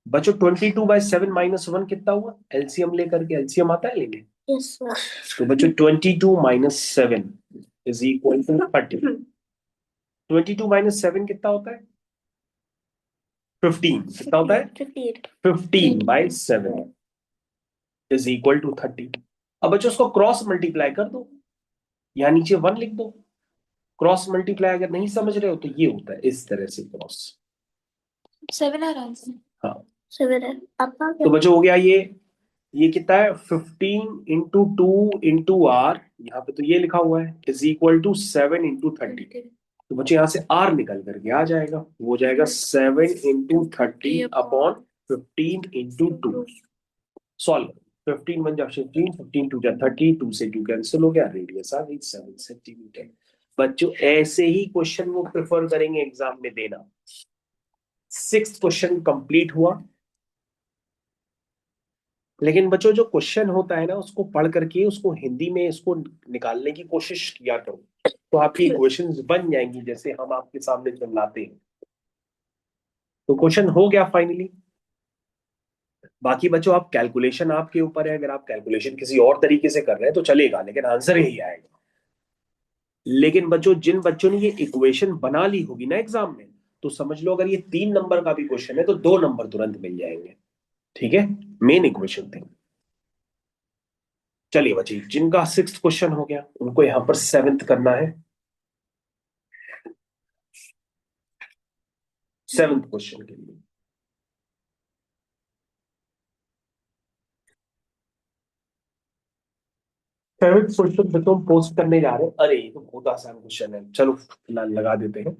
बच्चों 22/7 - 1 कितना हुआ, एलसीएम लेकर के, एलसीएम आता है लेंगे। Yes sir. तो बच्चों 22 - 7 इज इक्वल टू 30। 22 - 7 कितना होता है, 15। कितना होता है, 15/7 इज इक्वल टू 30। अब बच्चों उसको क्रॉस मल्टीप्लाई कर दो, यहाँ नीचे 1 लिख दो। क्रॉस मल्टीप्लाई अगर नहीं समझ रहे हो तो ये होता है इस तरह से क्रॉस। 7 आंसर। हाँ 7 है आपका तो बच्चों हो गया ये कितना है, 15 × 2 × r, यहाँ पे तो ये लिखा हुआ है, इज इक्वल टू 7 × 30। तो बच्चों यहाँ से r निकल करके आ जाएगा, वो हो जाएगा 7 × 30 अपॉन 15 × 2। सॉल्व, 15 × 1 = 15, 15 × 2 = 30, 2 से 2 कैंसिल हो गया, रेडियस आ गई 7 सेंटीमीटर। बच्चों ऐसे ही क्वेश्चन वो प्रेफर करेंगे एग्जाम में देना। 6th क्वेश्चन कंप्लीट हुआ। लेकिन बच्चों जो क्वेश्चन होता है ना, उसको पढ़ करके उसको हिंदी में इसको निकालने की कोशिश किया करो, तो आपकी इक्वेशंस बन जाएंगी जैसे हम आपके सामने चिल्लाते हैं। तो क्वेश्चन हो गया फाइनली। बाकी बच्चों आप कैलकुलेशन आपके ऊपर है, अगर आप कैलकुलेशन किसी और तरीके से कर रहे हैं तो चलेगा, लेकिन आंसर यही आएगा। लेकिन बच्चों जिन बच्चों ने ये इक्वेशन बना ली होगी ना एग्जाम में, तो समझ लो अगर ये 3 नंबर का भी क्वेश्चन है तो 2 नंबर तुरंत मिल जाएंगे। ठीक है, मेन इक्वेशन थी। चलिए बच्चे, जिनका 6th क्वेश्चन हो गया उनको यहां पर 7th करना है। 7th क्वेश्चन के लिए 7th क्वेश्चन पे तो हम पोस्ट करने जा रहे हैं। अरे ये तो बहुत आसान क्वेश्चन है, चलो लगा देते हैं।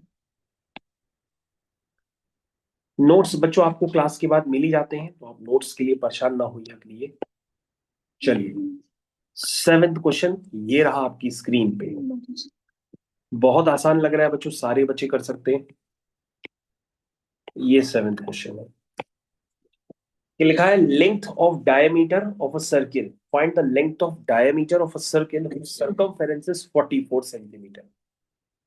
नोट्स बच्चों आपको क्लास के बाद मिल ही जाते हैं, तो आप नोट्स के लिए परेशान ना होइए के लिए। चलिए 7th क्वेश्चन ये रहा आपकी स्क्रीन पे। बहुत आसान लग रहा है बच्चों, सारे बच्चे कर सकते हैं। ये 7th क्वेश्चन है, ये लिखा है length of diameter of a circle, find the length of diameter of a circle circumference is 44 centimetre.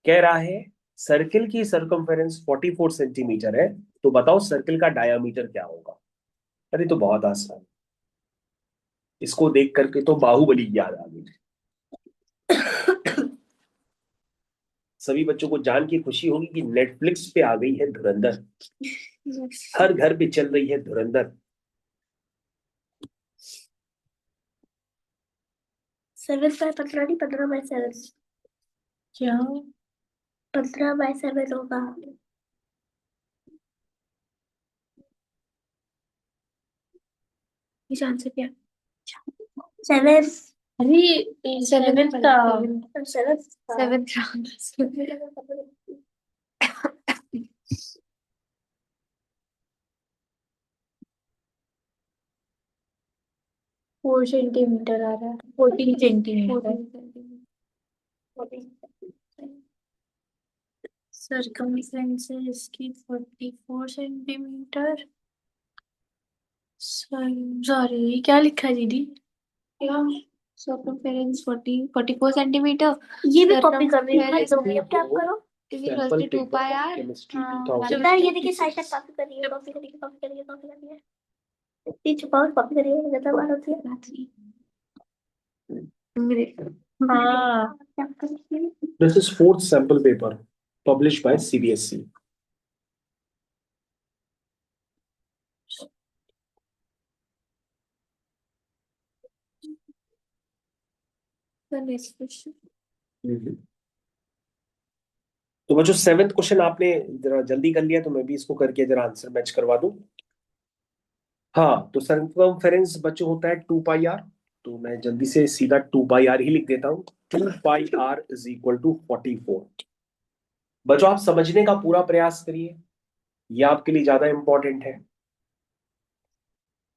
कह रहा है सर्किल की सर्कमफेरेंस 44 सेंटीमीटर है, तो बताओ सर्किल का डायमीटर क्या होगा। अरे तो बहुत आसान, इसको देख करके तो बाहुबली याद आ गई। सभी बच्चों को जान के खुशी होगी कि नेटफ्लिक्स पे आ गई है धुरंधर, हर घर पे चल रही है धुरंधर। 7/15 नहीं, 15/7। क्या? 15/7 होगा। इस आंसर क्या? 7। अरे 7 था। 7। 7 था। 4 44 सेंटीमीटर आ रहा है, 14 सेंटीमीटर। सरकमफ्रेंस है इसकी 44 सेंटीमीटर। सॉरी, क्या लिखा है दीदी? Circumference 44 centimetre. ये भी कॉपी कर रही है, तो ये क्या करो? Sample 2 paper pi r. Chemistry हाँ, 2000। बेटा ये देखिए साइड साइड कॉपी करिए, कॉपी करिए, कॉपी करिए, कॉपी करिए। ये छुपाओ, कॉपी करिए, ज्यादा बात होती है। मेरे हाँ क्या करिए? This is fourth sample paper published by CBSE. Next question. तो बच्चों 7th क्वेश्चन आपने जरा जल्दी कर लिया, तो मैं भी इसको करके जरा आंसर मैच करवा दूं। हाँ, तो सरकमफेरेंस बच्चों होता है 2 पाई आर। तो मैं जल्दी से सीधा 2 पाई आर ही लिख देता हूँ। 2 pi are is equal to 44। बच्चों आप समझने का पूरा प्रयास करिए, ये आपके लिए ज्यादा इंपॉर्टेंट है।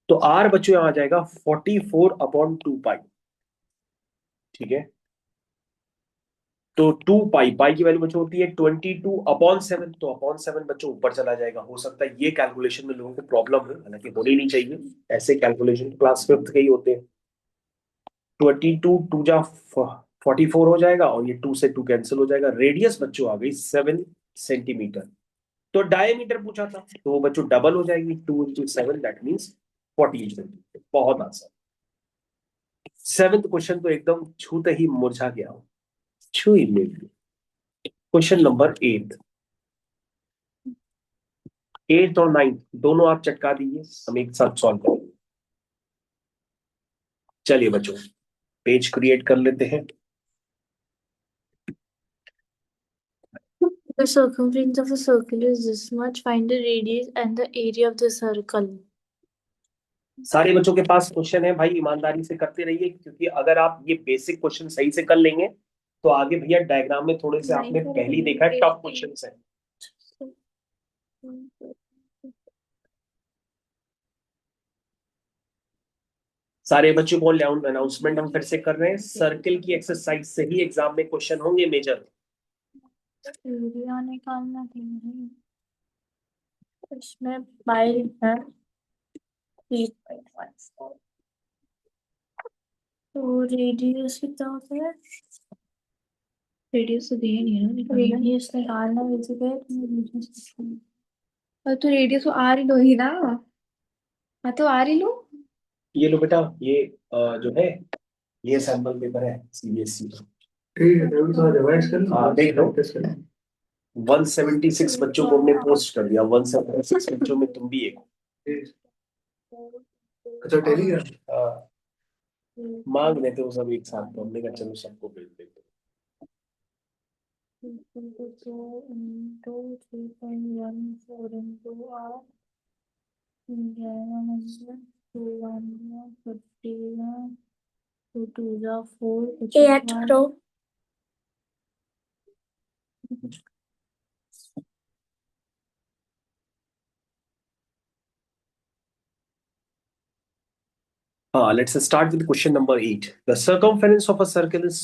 तो आर बच्चों यहां आ जाएगा 44/2 पाई। ठीक है, तो 2 पाई, पाई की वैल्यू बच्चों होती है 22/7। तो अपॉन 7 बच्चों ऊपर चला जाएगा। हो सकता है ये कैलकुलेशन में लोगों को प्रॉब्लम है, हालांकि होनी नहीं चाहिए। ऐसे कैलकुलेशन क्लास 5th के ही होते हैं। 22 टू जा 44 हो जाएगा, और ये 2 से 2 कैंसिल हो जाएगा। रेडियस बच्चों आ गई 7 सेंटीमीटर। तो डायमीटर पूछा था, तो वो बच्चों डबल हो जाएगी। 2 × 7 दैट मीन्स 14 सेंटीमीटर। बहुत आसान। 7th क्वेश्चन तो एकदम छूते ही मुरझा गया हो, छू ही ले। क्वेश्चन नंबर 8 और 9 दोनों आप चटका दीजिए, हम एक साथ सॉल्व करेंगे। चलिए बच्चों, पेज क्रिएट कर लेते हैं। The circumference of a circle is this much. Find the radius and the area of the circle. सारे बच्चों के पास क्वेश्चन है भाई, ईमानदारी से करते रहिए, क्योंकि अगर आप ये बेसिक क्वेश्चन सही से कर लेंगे तो आगे भैया डायग्राम में थोड़े से आपने पहले ही देखा है टफ क्वेश्चन है। सारे बच्चों को अनाउंसमेंट हम फिर से कर रहे हैं। सर्किल की एक्सरसाइज से ही एग्जाम में क्वेश्चन होंगे मेजर। एरिया निकालना है, इसमें पाई है 3.14। तो रेडियस कितना होता है? रेडियस तो दिया नहीं है ना, रेडियस निकालना बेसिकली। और तो रेडियस तो आर ही लो ही ना। हाँ तो आर ही लो। ये लो बेटा, ये जो है ये सैंपल पेपर है सीबीएसई का। ठीक है, अभी थोड़ा रिवाइज कर लो। हाँ देख लो, प्रैक्टिस कर लो। 176 बच्चों को हमने पोस्ट कर दिया। 176 बच्चों में तुम भी एक हो। अच्छा, टेलीग्राम। हाँ, मांग लेते हो सब एक साथ, तो हमने कहा चलो सबको भेज देते। 8 करो। Let's start with question number 8. The circumference of a circle is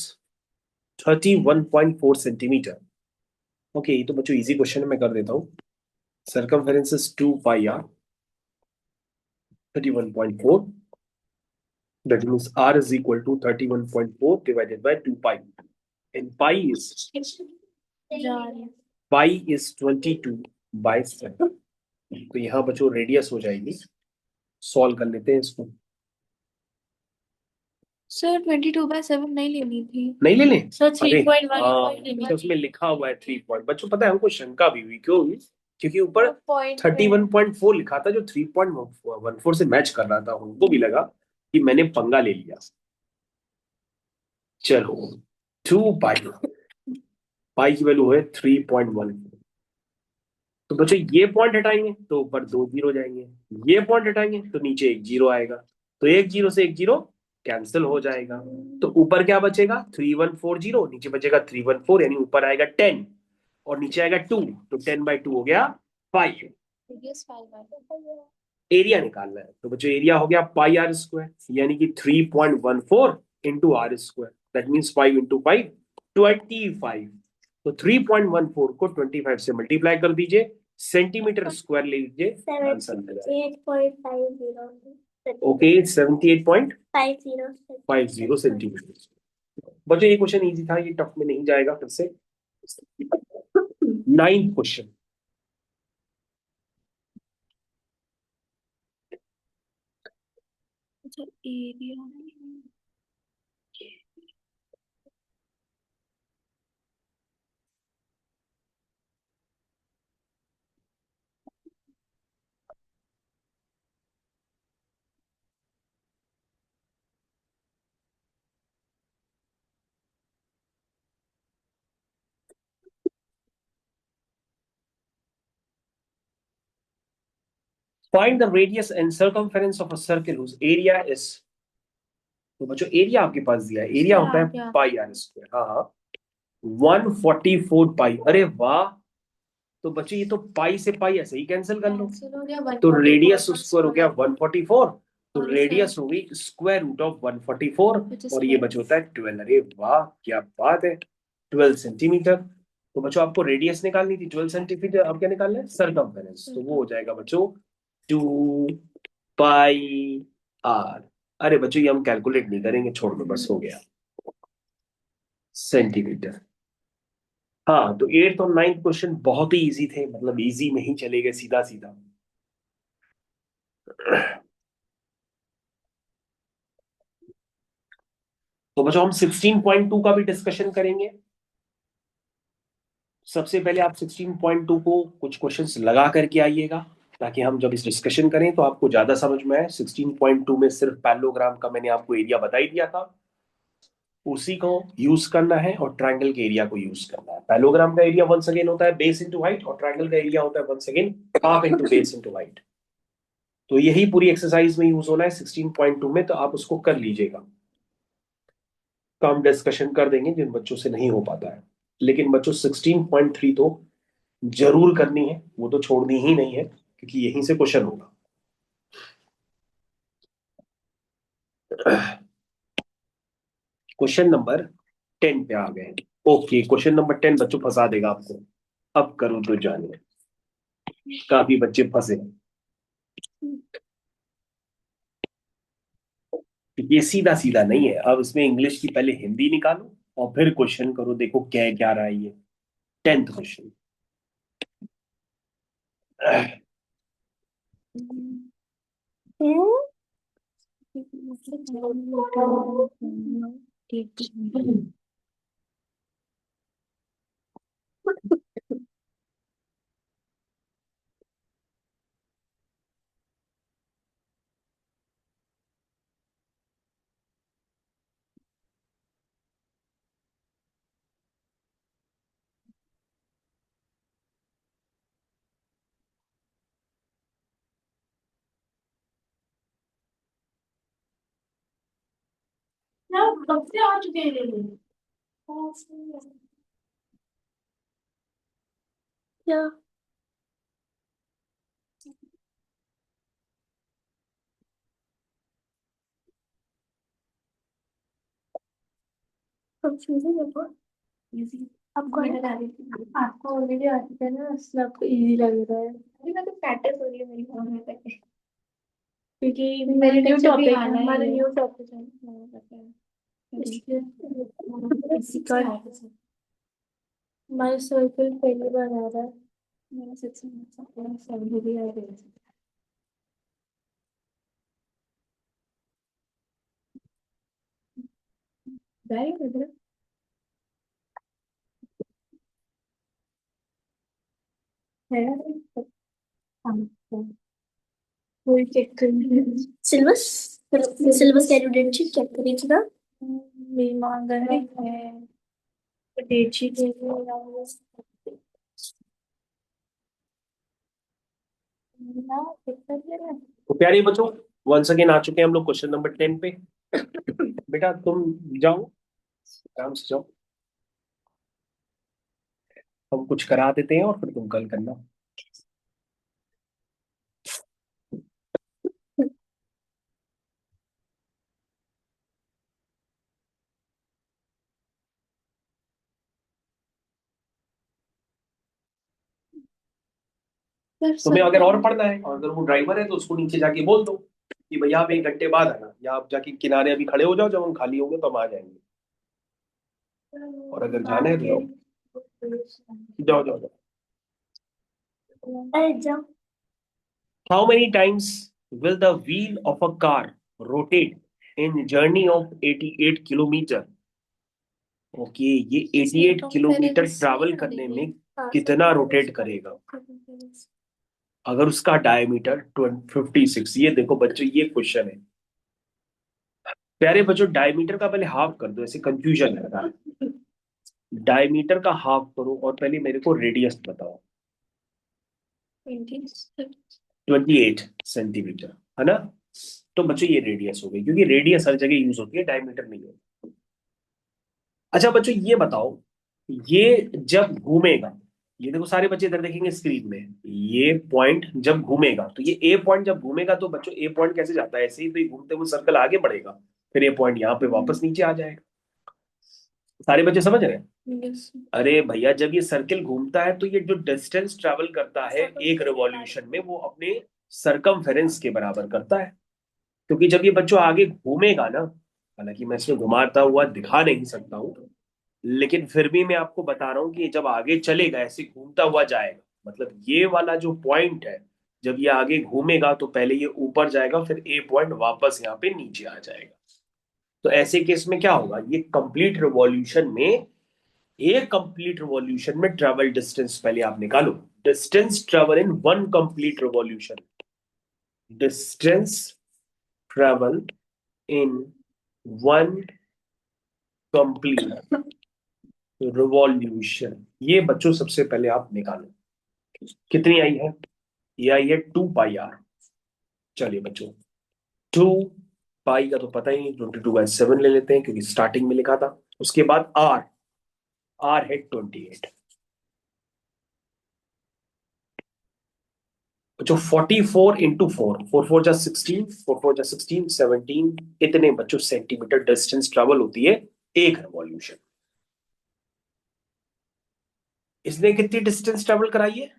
31.4 centimeter. Okay, ये तो बच्चों इजी क्वेश्चन है, मैं कर देता हूँ। Circumference is 2 pi r, 31.4. That means r is equal to 31.4 divided by 2 pi. And pi is 22/7. तो यहाँ बच्चों रेडियस हो जाएगी। सॉल्व कर लेते हैं इसको। सर 22/7 नहीं लेनी थी। नहीं ले लें सर अरे 3.1 लेनी तो उसमें लिखा हुआ है 3 पॉइंट। बच्चों पता है हमको शंका भी हुई, क्यों हुई? क्योंकि ऊपर 31.4 लिखा था, जो 3.14 से मैच कर रहा था। उनको भी लगा कि मैंने पंगा ले लिया। चलो 2 पाई की वैल्यू है 3.1। तो बच्चों ये पॉइंट हटाएंगे तो ऊपर 2 जीरो जाएंगे, ये पॉइंट हटाएंगे तो नीचे 1 जीरो आएगा। तो 1 जीरो से 1 जीरो कैंसिल हो जाएगा। तो ऊपर क्या बचेगा? 3140, नीचे बचेगा 314, यानी ऊपर आएगा 10 और नीचे आएगा 2। तो 10/2 हो गया 5। एरिया निकालना है। तो बच्चों एरिया हो गया पाई आर स्क्वायर, यानी कि 3.14 into r square, that means 5 into 5 25। तो 3.14 को 25 से मल्टीप्लाई कर दीजिए, सेंटीमीटर स्क्वायर ले लीजिए, आंसर मिल जाएगा। Okay 78.50 centimetre. बच्चों ये क्वेश्चन इजी था, ये टफ में नहीं जाएगा फिर से। 9th question. Area Find the radius and circumference of a circle whose area is। तो बच्चों एरिया आपके पास दिया है, एरिया होता है पाई आर स्क्वायर। हाँ हाँ 144 पाई, अरे वाह। तो बच्चों ये तो पाई से पाई ऐसे ही कैंसिल कर लो, तो रेडियस स्क्वायर हो गया 144, तो रेडियस हो गई स्क्वायर रूट ऑफ 144, और ये बच्चों होता है 12। अरे वाह क्या बात है, 12 सेंटीमीटर। तो बच्चों आपको रेडियस निकालनी थी, 12 सेंटीमीटर, अब क्या निकालना है सरकमफेरेंस, तो वो हो जाएगा बच्चों 2 पाई आर। अरे बच्चों ये हम कैलकुलेट नहीं करेंगे, छोड़ दो बस, हो गया सेंटीमीटर। हाँ तो 8th और 9th क्वेश्चन बहुत ही इजी थे, मतलब इजी में ही चले गए सीधा सीधा। तो बच्चों हम 16.2 का भी डिस्कशन करेंगे। सबसे पहले आप 16.2 को कुछ क्वेश्चंस लगा करके आइएगा, ताकि हम जब इस डिस्कशन करें तो आपको ज्यादा समझ में आए। 16.2 में सिर्फ पैरेललोग्राम का मैंने आपको एरिया बता ही दिया था, उसी को यूज करना है, और ट्रायंगल के एरिया को यूज करना है। पैरेललोग्राम का एरिया वंस अगेन होता है बेस इंटू हाइट, और ट्रायंगल का एरिया होता है once again half into base into height. तो यही पूरी एक्सरसाइज में यूज होना है 16.2 में, तो आप उसको कर लीजिएगा। तो हम डिस्कशन कर देंगे जिन बच्चों से नहीं हो पाता है, लेकिन बच्चों 16.3 तो जरूर करनी है, वो तो छोड़नी ही नहीं है, क्योंकि यहीं से क्वेश्चन होगा। क्वेश्चन नंबर 10 पे आ गए। ओके क्वेश्चन नंबर 10 बच्चों फंसा देगा आपको। अब करो तो जानिए, काफी बच्चे फंसे। ये सीधा सीधा नहीं है, अब इसमें इंग्लिश की पहले हिंदी निकालो और फिर क्वेश्चन करो, देखो क्या क्या रहा है ये। 10th question. सबसे आ चुके हैं। क्या कंफ्यूजिंग है बहुत। आपको आपको ऑलरेडी आ चुका है ना, इसलिए आपको इजी लग रहा है। अभी मैं तो प्रैक्टिस हो रही है मेरी फोन में तक, क्योंकि मेरे न्यू टॉपिक है, हमारा न्यू टॉपिक है, मुझे पता है। इसलिए इसी का हमारा सर्कल पहली बार आ रहा है। मेरा सेक्शन में सब भी आ रही है। वेरी गुड है। कोई चेक कर सिलेबस सिलेबस कैलकुलेट चेक करी थी ना। मेरी मांग है डेट शीट ना कितना है। तो प्यारे बच्चों वंस अगेन आ चुके हैं हम लोग क्वेश्चन नंबर 10 पे। बेटा तुम जाओ, आराम से जाओ, हम कुछ करा देते हैं और फिर तुम कल करना। तुम्हें अगर और पढ़ना है और अगर वो ड्राइवर है तो उसको नीचे जाके बोल दो कि भैया आप 1 घंटे बाद आना, या आप जाके किनारे अभी खड़े हो जाओ, जब हम खाली होंगे तो हम आ जाएंगे। और अगर जाना है तो जाओ जाओ जाओ जाओ। अरे जाओ। How many times will the wheel of a car rotate in journey of 88 kilometre? Okay, ये 88 किलोमीटर ट्रैवल करने में कितना रोटेट करेगा अगर उसका डायमीटर 56? ये देखो बच्चों, ये क्वेश्चन है। प्यारे बच्चों, डायमीटर का पहले हाफ कर दो, ऐसे कंफ्यूजन रहता है। डायमीटर का हाफ करो और पहले मेरे को रेडियस बताओ। 28 सेंटीमीटर, है ना? तो बच्चों ये रेडियस हो गई, क्योंकि रेडियस हर जगह यूज होती है, डायमीटर नहीं होती। अच्छा बच्चों ये बताओ, ये जब घूमेगा, ये देखो सारे बच्चे इधर देखेंगे स्क्रीन में, ये पॉइंट जब घूमेगा तो ये ए पॉइंट जब घूमेगा तो बच्चों ए पॉइंट कैसे जाता है? ऐसे ही तो ये घूमते हुए सर्कल आगे बढ़ेगा, फिर ये पॉइंट यहाँ पे वापस नीचे आ जाएगा। सारे बच्चे समझ रहे हैं? अरे भैया, जब ये सर्किल घूमता है तो ये जो डिस्टेंस ट्रेवल करता है एक रिवॉल्यूशन में, वो अपने सरकमफेरेंस के बराबर करता है। क्योंकि जब ये बच्चों आगे घूमेगा ना, हालांकि मैं इसमें घुमाता हुआ दिखा नहीं सकता हूँ, लेकिन फिर भी मैं आपको बता रहा हूँ कि जब आगे चलेगा ऐसे घूमता हुआ जाएगा, मतलब ये वाला जो पॉइंट है, जब ये आगे घूमेगा तो पहले ये ऊपर जाएगा, फिर ए पॉइंट वापस यहाँ पे नीचे आ जाएगा। तो ऐसे केस में क्या होगा, ये कंप्लीट रिवॉल्यूशन में, एक कंप्लीट रिवॉल्यूशन में ट्रेवल डिस्टेंस पहले आप निकालो। Distance travel in one complete revolution, distance travel in one complete revolution, ये बच्चों सबसे पहले आप निकालो। कितनी आई है? ये आई है 2 पाई आर। चलिए बच्चों, 2 पाई का तो पता ही नहीं, 22/7 ले लेते हैं क्योंकि स्टार्टिंग में लिखा था। उसके बाद आर, आर है 28। बच्चों 44 × 4, 4 4 जा 16, 4 4 जा 16, 17, इतने बच्चों सेंटीमीटर डिस्टेंस ट्रेवल होती है एक रिवॉल्यूशन। इसने कितनी डिस्टेंस ट्रेवल कराई है?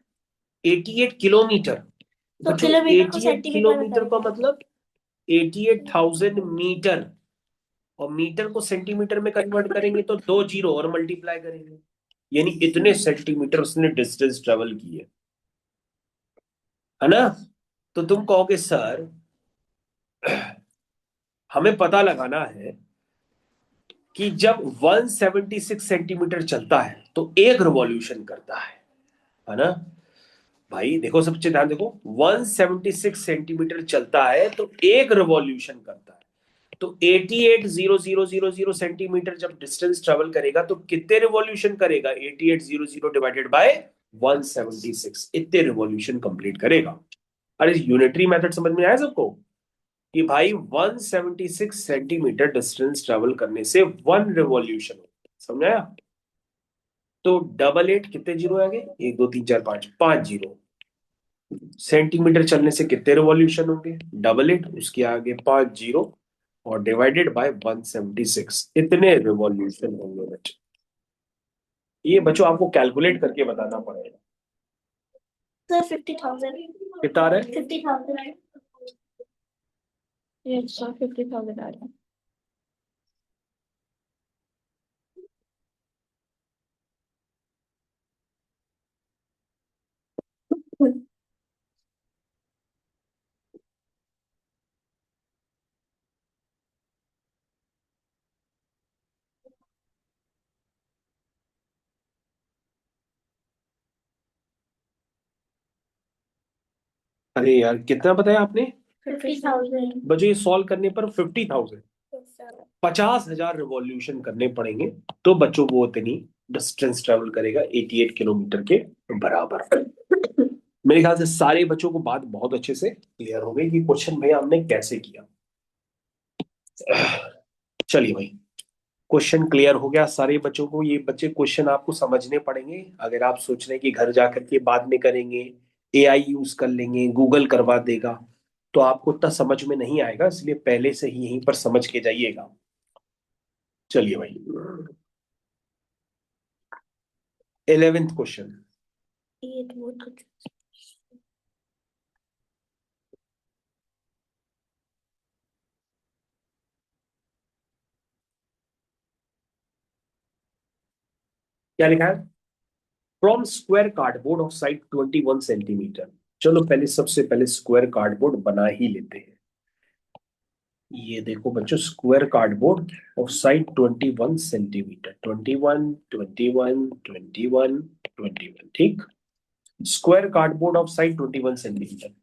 88 किलोमीटर। तो बच्चों किलोमीटर को 88 सेंटीमीटर में किलोमीटर का मतलब 88,000 मीटर, और मीटर को सेंटीमीटर में कन्वर्ट करेंगे तो 2 जीरो और मल्टीप्लाई करेंगे, यानी इतने सेंटीमीटर उसने डिस्टेंस ट्रेवल की है ना? तो तुम कहोगे सर हमें पता लगाना है कि जब 176 सेंटीमीटर चलता है तो एक रिवॉल्यूशन करता है ना? भाई देखो, सबसे ध्यान देखो, 176 सेंटीमीटर चलता है तो एक रिवॉल्यूशन करता है। तो 88,000 सेंटीमीटर जब डिस्टेंस ट्रेवल करेगा तो कितने रिवॉल्यूशन करेगा? 88,000 डिवाइडेड बाय 176, इतने रिवॉल्यूशन कंप्लीट करेगा। अरे यूनिटरी मेथड समझ में आया सबको कि भाई 176 सेंटीमीटर डिस्टेंस ट्रेवल करने से 1 रिवॉल्यूशन, समझ आया? तो 88 कितने जीरो आ गए? 1 2 3 4 5, 5 जीरो। सेंटीमीटर चलने से कितने रिवॉल्यूशन होंगे? 88, उसके आगे 5 जीरो और डिवाइडेड बाय 176, इतने रिवॉल्यूशन होंगे बच्चों। ये बच्चों आपको कैलकुलेट करके बताना पड़ेगा। सर 50,000 कितना आ रहा है? 50,000। ये 50,000 आ रहा है। अरे यार, कितना बताया आपने? 50,000। बच्चों ये सॉल्व करने पर 50,000, 50,000 रिवॉल्यूशन करने पड़ेंगे तो बच्चों वो इतनी डिस्टेंस ट्रेवल करेगा 88 किलोमीटर के बराबर। मेरे ख्याल से सारे बच्चों को बात बहुत अच्छे से क्लियर हो गई कि क्वेश्चन भैया हमने कैसे किया। चलिए भाई, क्वेश्चन क्लियर हो गया सारे बच्चों को। ये बच्चे क्वेश्चन आपको समझने पड़ेंगे। अगर आप सोच रहे हैं कि घर जाकर के बाद में करेंगे, एआई यूज कर लेंगे, गूगल करवा देगा, तो आपको उतना समझ में नहीं आएगा, इसलिए पहले से ही यहीं पर समझ के जाइएगा। चलिए भाई, 11th क्वेश्चन। ये तो बहुत कुछ। क्या लिखा है? From square cardboard of side 21 centimetre. चलो पहले सबसे पहले स्क्वायर कार्डबोर्ड बना ही लेते हैं। ये देखो बच्चों, square cardboard of side 21 centimetre, 21 21 21 21, ठीक। Square cardboard of side 21 centimetre.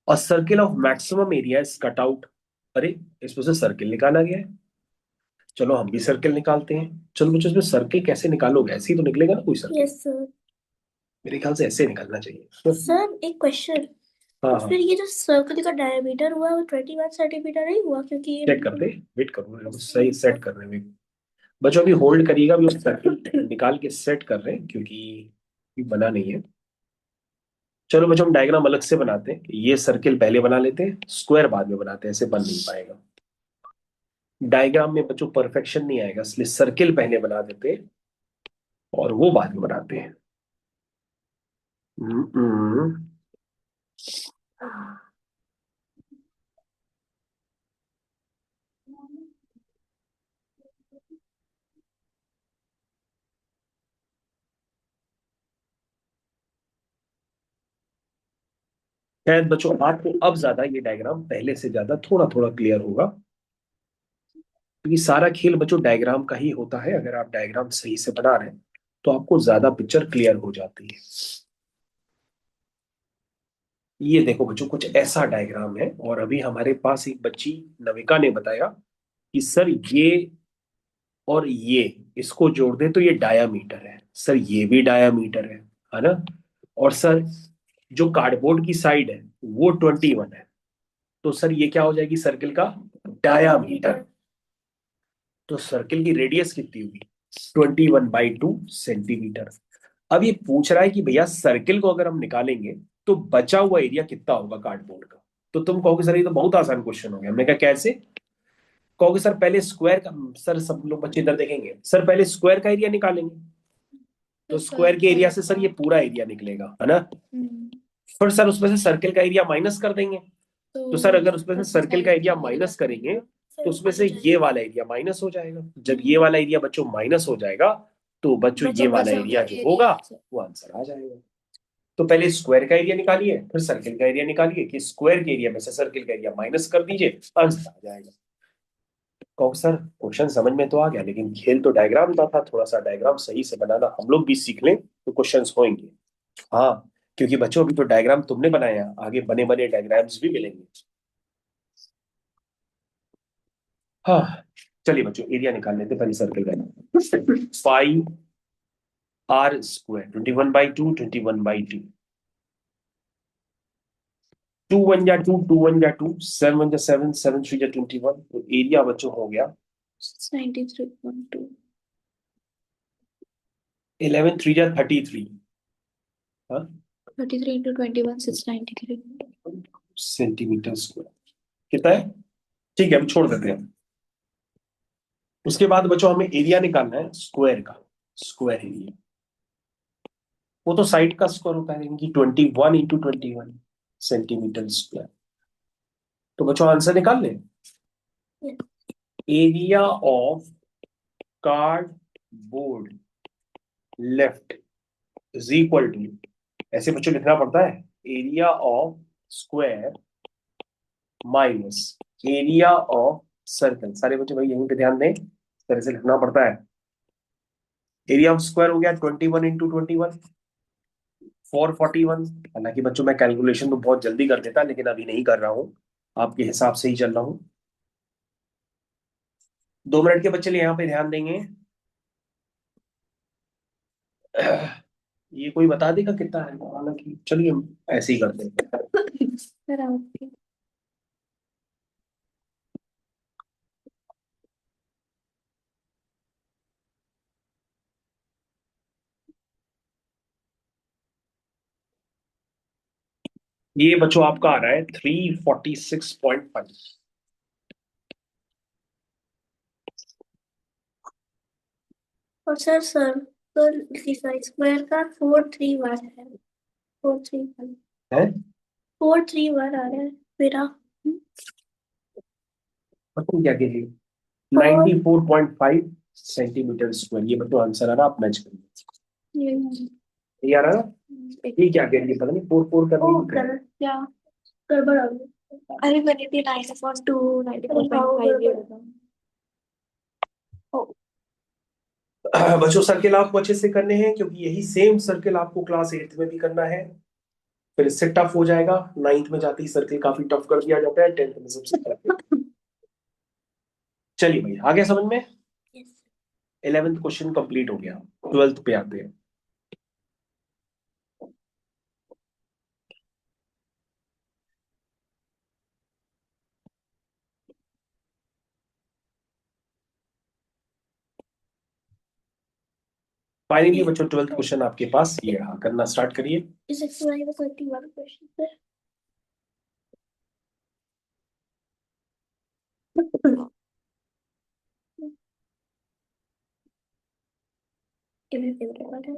A circle of maximum area is cut out. अरे, इसमें से सर्किल निकाला गया है। चलो हम भी सर्किल निकालते हैं। चलो बच्चों, इसमें सर्किल कैसे निकालोगे? ऐसे ही तो निकलेगा ना कोई सर्किल? Yes sir. मेरे ख्याल से ऐसे निकलना चाहिए। सर एक क्वेश्चन, हाँ तो हाँ, फिर ये जो सर्कल का डायमीटर हुआ वो 21 सेंटीमीटर नहीं हुआ? क्योंकि ये चेक करते, वेट करो, हम सही सेट कर रहे हैं बच्चों। अभी होल्ड करिएगा, अभी सर्किल निकाल के सेट कर रहे हैं क्योंकि ये बना नहीं है। चलो बच्चों, हम डायग्राम अलग से बनाते हैं। ये सर्किल पहले बना लेते हैं, स्क्वायर बाद में बनाते हैं, ऐसे बन नहीं पाएगा। डायग्राम में बच्चों परफेक्शन नहीं आएगा, इसलिए सर्किल पहले बना देते हैं और वो बाद में बनाते हैं। हम्म। शायद बच्चों आपको अब ज्यादा ये डायग्राम पहले से ज्यादा थोड़ा थोड़ा क्लियर होगा, क्योंकि सारा खेल बच्चों डायग्राम का ही होता है। अगर आप डायग्राम सही से बना रहे हैं तो आपको ज्यादा पिक्चर क्लियर हो जाती है। ये देखो बच्चों, कुछ ऐसा डायग्राम है और अभी हमारे पास एक बच्ची नविका ने बताया कि सर ये और ये इसको जोड़ दे तो ये डायामीटर है। सर ये भी डायामीटर है ना? और सर जो कार्डबोर्ड की साइड है वो 21 है, तो सर ये क्या हो जाएगी? सर्किल का डायामीटर। तो सर्किल की रेडियस कितनी होगी? 21/2 सेंटीमीटर। अब ये पूछ रहा है कि भैया सर्किल को अगर हम निकालेंगे तो बचा हुआ एरिया कितना होगा कार्डबोर्ड का? तो तुम कहोगे सर ये तो बहुत आसान क्वेश्चन हो गया। मैं कहा कैसे? कहोगे सर पहले स्क्वायर का, सर सब लोग बच्चे इधर देखेंगे, सर पहले स्क्वायर का एरिया निकालेंगे। तो स्क्वायर के एरिया से सर ये पूरा एरिया निकलेगा, है ना? फिर सर उसमें से सर्किल का एरिया माइनस कर देंगे। तो सर अगर उसमें से सर्किल का एरिया माइनस करेंगे तो उसमें से ये वाला एरिया माइनस हो जाएगा। जब ये वाला एरिया बच्चों माइनस हो जाएगा तो बच्चों ये वाला एरिया जो होगा वो आंसर आ जाएगा। तो पहले स्क्वायर का एरिया निकालिए, फिर सर्किल का एरिया निकालिए कि स्क्वायर के एरिया में से सर्किल का एरिया माइनस कर दीजिए, आंसर आ जाएगा। कहो सर क्वेश्चन समझ में तो आ गया, लेकिन खेल तो डायग्राम का था। थोड़ा सा डायग्राम सही से बनाना हम लोग भी सीख लें तो क्वेश्चन होंगे। हाँ, क्योंकि बच्चों अभी तो डायग्राम तुमने बनाया, आगे बने बने डायग्राम्स भी मिलेंगे। हाँ, चलिए बच्चों एरिया निकाल लेते पहले सर्कल का। 5r², 21/2, 21/2, 2 1 जा 2, 2 1 जा 2, 7 1 जा 7, 7 3 जा 21। तो एरिया बच्चों हो गया 93.2। 11 3 जा 33। हाँ, 33 into 21 693 सेंटीमीटर स्क्वायर कितना है? ठीक है, अब छोड़ देते हैं। उसके बाद बच्चों हमें एरिया निकालना है स्क्वायर का। स्क्वायर एरिया वो तो साइड का स्क्वायर होता है, यानी कि 21 × 21 सेंटीमीटर स्क्वायर। तो बच्चों आंसर निकाल लें। Area of cardboard left is equal to, ऐसे बच्चों लिखना पड़ता है, area of square minus area of circle. सारे बच्चे भाई यहीं पे ध्यान दें, इस तरह से लिखना पड़ता है। एरिया ऑफ स्क्वायर हो गया 21 × 21, 441। हालांकि बच्चों मैं कैलकुलेशन तो बहुत जल्दी कर देता, लेकिन अभी नहीं कर रहा हूं, आपके हिसाब से ही चल रहा हूं। 2 मिनट के बच्चे यहाँ पे ध्यान देंगे। ये कोई बता देगा कितना है? हालांकि चलिए हम ऐसे ही करते हैं। ये बच्चों आपका आ रहा है 346.5। और सर सर्कल स्क्वायर का 431 है। 431 है 431 आ रहा है मेरा। पता नहीं क्या के लिए और 94.5 सेंटीमीटर स्क्वायर। ये बच्चों आंसर आ रहा, आप मैच करिए। ये ये आ रहा ना? ये क्या कह रही है पता नहीं, 4 कर रही है। गलत क्या गड़बड़ आ गई। अरे बनी थी 94.2 94.5। बच्चों सर्किल आपको अच्छे से करने हैं, क्योंकि यही सेम सर्किल आपको क्लास 8th में भी करना है। फिर इससे टफ हो जाएगा। 9th में जाते ही सर्किल काफी टफ कर दिया जाता है, 10th में सबसे टफ। चलिए भाई, आ गया समझ में? 11th क्वेश्चन कंप्लीट हो गया। 12th पे आते हैं। फाइनली बच्चों 12th क्वेश्चन आपके पास ये रहा, करना स्टार्ट करिए। इस एक्सरसाइज में 31 क्वेश्चन है। मेरा फेवरेट वाला है।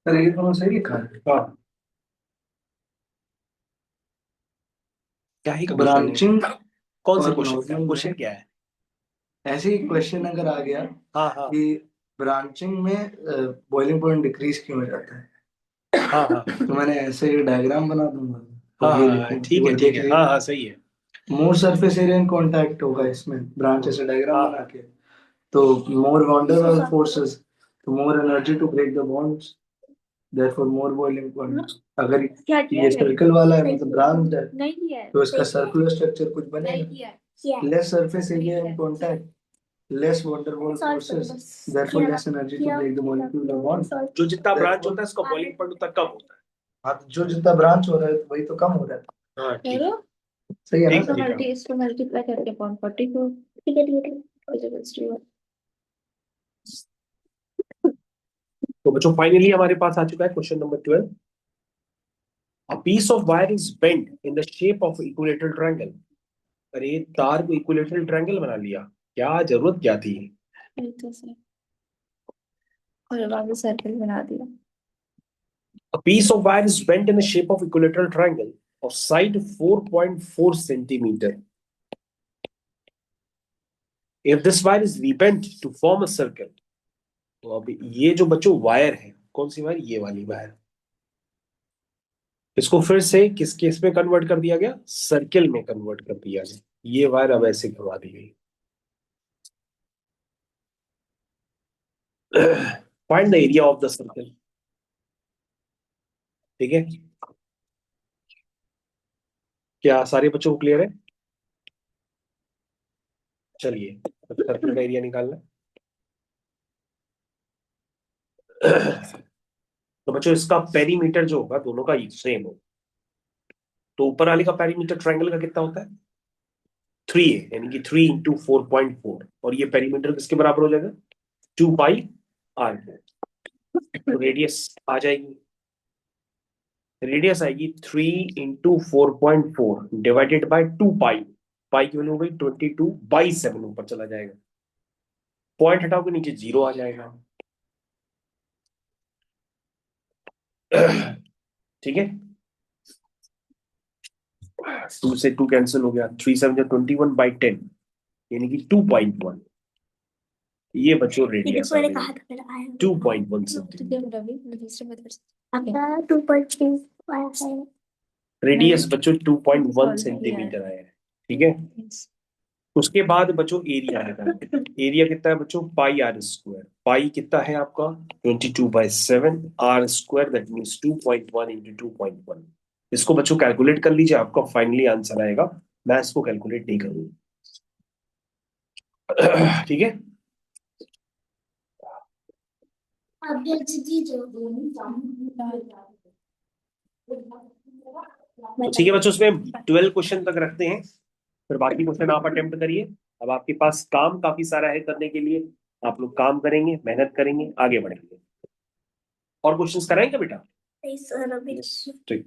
अरे ये तो सही लिखा है। हाँ, क्या ही क्वेश्चन है? ब्रांचिंग कौन से और क्वेश्चन का नोजलिंग क्वेश्चन में क्या है? ऐसे ही क्वेश्चन अगर आ गया हाँ हाँ कि ब्रांचिंग में बॉइलिंग पॉइंट डिक्रीज क्यों हो जाता है, हाँ हाँ तो मैंने ऐसे ही डायग्राम बना दूंगा। तो हाँ ये हाँ, लिखूं, ठीक है केवल ठीक देख है, लिए। हाँ हाँ सही है। मोर सरफेस एरिया इन कांटेक्ट होगा इसमें ब्रांच से डायग्राम हाँ बना हाँ के। तो मोर वंडरवल फोर्सेस, तो more energy to break the bonds, therefore more boiling point. अगर क्या किया ये है? सर्कल वाला है मतलब ब्रांच है, नहीं किया है। तो इसका सर्कुलर स्ट्रक्चर कुछ नहीं बनेगा। किया है। किया है। Less surface area in contact, less van der Waals solve करो forces, बस। therefore किया less energy to किया break the molecule of bond. Solve जो जितना ब्रांच Therefore, होता है उसका बॉइलिंग पॉइंट उतना कम होता है। हाँ तो जो जितना ब्रांच हो रहा है वही तो कम हो रहा है। हाँ ठीक है। करो। सही है ना ठीक सर? ठीक है। इसको मल्टीप्लाई करके 0.42। ठीक है ठीक है ठीक है। तो बच्चों फाइनली हमारे पास आ चुका है question number 12। A piece of wire is bent in the shape of equilateral triangle। अरे तार को इक्विलेटरल ट्रायंगल बना लिया, क्या जरूरत क्या थी? तो सही। और बाद में सर्कल बना दिया। A piece of wire is bent in the shape of equilateral triangle of side 4.4 centimeter. If this wire is rebent to form a circle, तो अब ये जो बच्चों वायर है, कौन सी वायर? ये वाली वायर। इसको फिर से किस केस में कन्वर्ट कर दिया गया? सर्किल में कन्वर्ट कर दिया गया। ये वायर अब ऐसे करवा दी गई। Find the area of the circle. ठीक है, क्या सारे बच्चों को क्लियर है? चलिए, सर्कल का एरिया निकालना है। तो बच्चों इसका पेरीमीटर जो होगा दोनों का सेम होगा। तो ऊपर वाले का पेरीमीटर ट्रायंगल का कितना होता है 3a, यानी कि 3 इंटू 4.4, और ये पेरीमीटर किसके बराबर हो जाएगा 2 पाई r। तो रेडियस आ जाएगी, रेडियस आएगी 3 into 4.4 divided by 2 pi. Pi की वैल्यू हो गई 22/7, ऊपर चला जाएगा, पॉइंट हटाओ के नीचे 0 आ जाएगा। ठीक है, 2 से 2 कैंसिल हो गया, 3 7 21/10, यानी कि 2.1। ये बच्चों रेडियस आ कहा गई था मेरा आया 2.1 सेंटीमीटर। आपका 2.2 आया है। रेडियस बच्चों 2.1 सेंटीमीटर आया है। ठीक है, उसके बाद बच्चों एरिया है। एरिया कितना है बच्चों πr²। पाई कितना है आपका 22/7, r², दैट मीन्स 2.1 इंटू 2.1। इसको बच्चों कैलकुलेट कर लीजिए, आपका फाइनली आंसर आएगा। मैं इसको कैलकुलेट नहीं करूंगा। ठीक है, तो ठीक है बच्चों, उसमें 12 क्वेश्चन तक रखते हैं, फिर बाकी क्वेश्चन आप अटेम्प्ट करिए। अब आपके पास काम काफी सारा है करने के लिए, आप लोग काम करेंगे, मेहनत करेंगे, आगे बढ़ेंगे। और क्वेश्चंस कराएंगे बेटा? सर अभी ठीक।